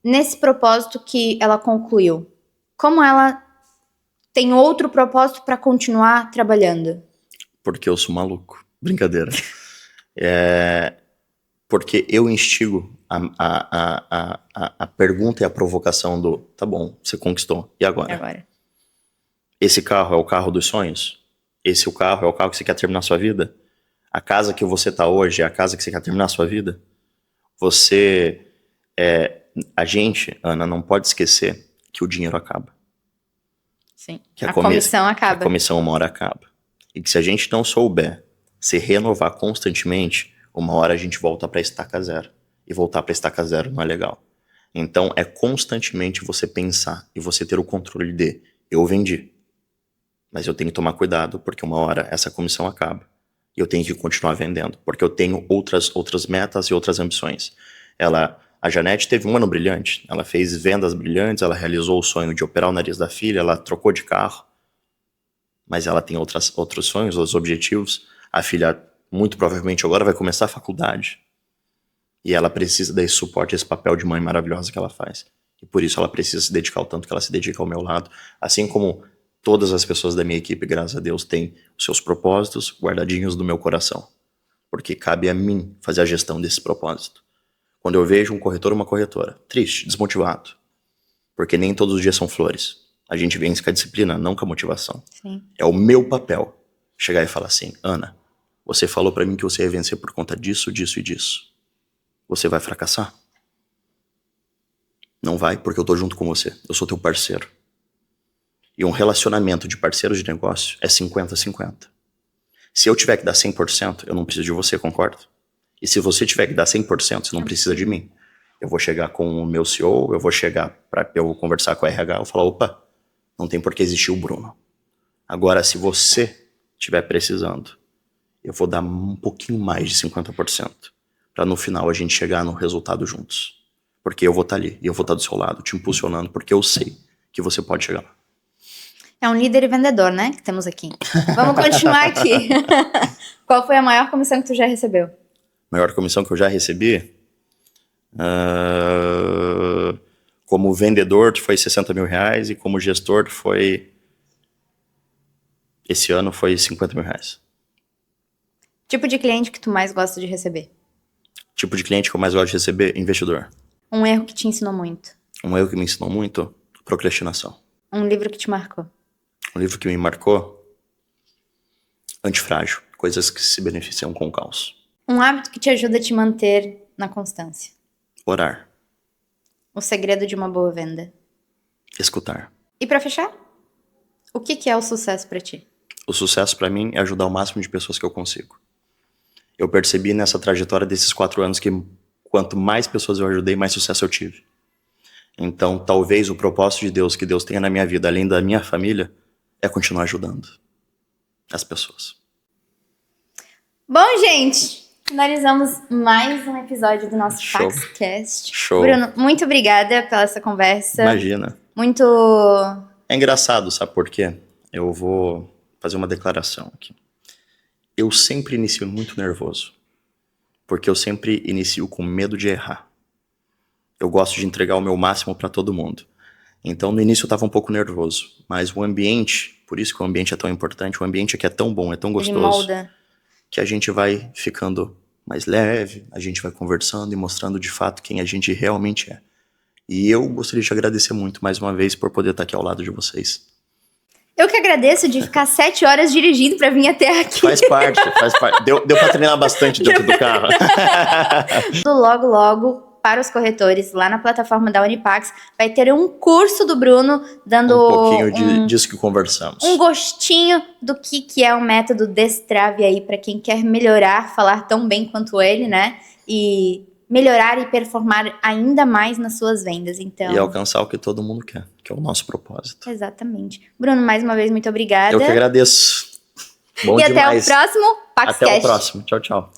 Nesse propósito que ela concluiu, como ela tem outro propósito para continuar trabalhando? Porque eu sou maluco. Brincadeira. Porque eu instigo a pergunta e a provocação do, tá bom, você conquistou, e agora? Esse carro é o carro dos sonhos? Esse carro é o carro que você quer terminar a sua vida? A casa que você tá hoje é a casa que você quer terminar a sua vida? A gente, Ana, não pode esquecer que o dinheiro acaba. Sim, que a comissão acaba. Que a comissão uma hora acaba. E que se a gente não souber se renovar constantemente, uma hora a gente volta para estaca zero. E voltar para estaca zero não é legal. Então é constantemente você pensar e você ter o controle de, eu vendi, mas eu tenho que tomar cuidado porque uma hora essa comissão acaba. E eu tenho que continuar vendendo, porque eu tenho outras metas e outras ambições. A Janete teve um ano brilhante, ela fez vendas brilhantes, ela realizou o sonho de operar o nariz da filha, ela trocou de carro, mas ela tem outros sonhos, outros objetivos. A filha muito provavelmente agora vai começar a faculdade. E ela precisa desse suporte, esse papel de mãe maravilhosa que ela faz. E por isso ela precisa se dedicar o tanto que ela se dedica ao meu lado. Assim como todas as pessoas da minha equipe, graças a Deus, têm os seus propósitos guardadinhos no meu coração. Porque cabe a mim fazer a gestão desse propósito. Quando eu vejo um corretor ou uma corretora triste, desmotivado, porque nem todos os dias são flores. A gente vence com a disciplina, não com a motivação. Sim. É o meu papel chegar e falar assim, Ana, você falou pra mim que você ia vencer por conta disso, disso e disso. Você vai fracassar? Não vai, porque eu tô junto com você. Eu sou teu parceiro. E um relacionamento de parceiros de negócio é 50-50. Se eu tiver que dar 100%, eu não preciso de você, concorda? E se você tiver que dar 100%, você não precisa de mim. Eu vou chegar com o meu CEO, eu vou chegar pra eu conversar com a RH, eu vou falar, opa, não tem por que existir o Bruno. Agora, se você estiver precisando, eu vou dar um pouquinho mais de 50%, para no final a gente chegar no resultado juntos. Porque eu vou estar ali, e eu vou estar do seu lado, te impulsionando, porque eu sei que você pode chegar lá. É um líder e vendedor, né, que temos aqui. Vamos continuar aqui. Qual foi a maior comissão que tu já recebeu? Maior comissão que eu já recebi? Como vendedor foi 60 mil reais e como gestor foi Esse ano foi R$ 50.000. Tipo de cliente que tu mais gosta de receber? Tipo de cliente que eu mais gosto de receber? Investidor. Um erro que te ensinou muito? Um erro que me ensinou muito? Procrastinação. Um livro que te marcou? Um livro que me marcou? Antifrágil. Coisas que se beneficiam com o caos. Um hábito que te ajuda a te manter na constância? Orar. O segredo de uma boa venda? Escutar. E pra fechar, o que é o sucesso pra ti? O sucesso pra mim é ajudar o máximo de pessoas que eu consigo. Eu percebi nessa trajetória desses 4 anos que quanto mais pessoas eu ajudei, mais sucesso eu tive. Então, talvez o propósito de Deus que Deus tenha na minha vida, além da minha família, é continuar ajudando as pessoas. Bom, gente, finalizamos mais um episódio do nosso Show. PaxCast. Show. Bruno, muito obrigada pela essa conversa. Imagina. Muito... É engraçado, sabe por quê? Eu vou fazer uma declaração aqui. Eu sempre inicio muito nervoso, porque eu sempre inicio com medo de errar. Eu gosto de entregar o meu máximo para todo mundo. Então, no início eu estava um pouco nervoso, mas o ambiente, por isso que o ambiente é tão importante, o ambiente aqui é tão bom, é tão Ele gostoso, molda. que a gente vai ficando mais leve, a gente vai conversando e mostrando de fato quem a gente realmente é. E eu gostaria de agradecer muito mais uma vez por poder estar aqui ao lado de vocês. Eu que agradeço de ficar 7 horas dirigindo pra vir até aqui. Faz parte. Deu pra treinar bastante dentro do carro. Logo, logo, para os corretores, lá na plataforma da Unipax, vai ter um curso do Bruno, dando Um pouquinho disso que conversamos. um gostinho do que é o método Destrave aí, para quem quer melhorar, falar tão bem quanto ele, né? E melhorar e performar ainda mais nas suas vendas. Então, E alcançar o que todo mundo quer, que é o nosso propósito. exatamente. Bruno, mais uma vez, muito obrigada. Eu que agradeço. Bom e demais. até o próximo PaxCast. Até o próximo. Tchau, tchau.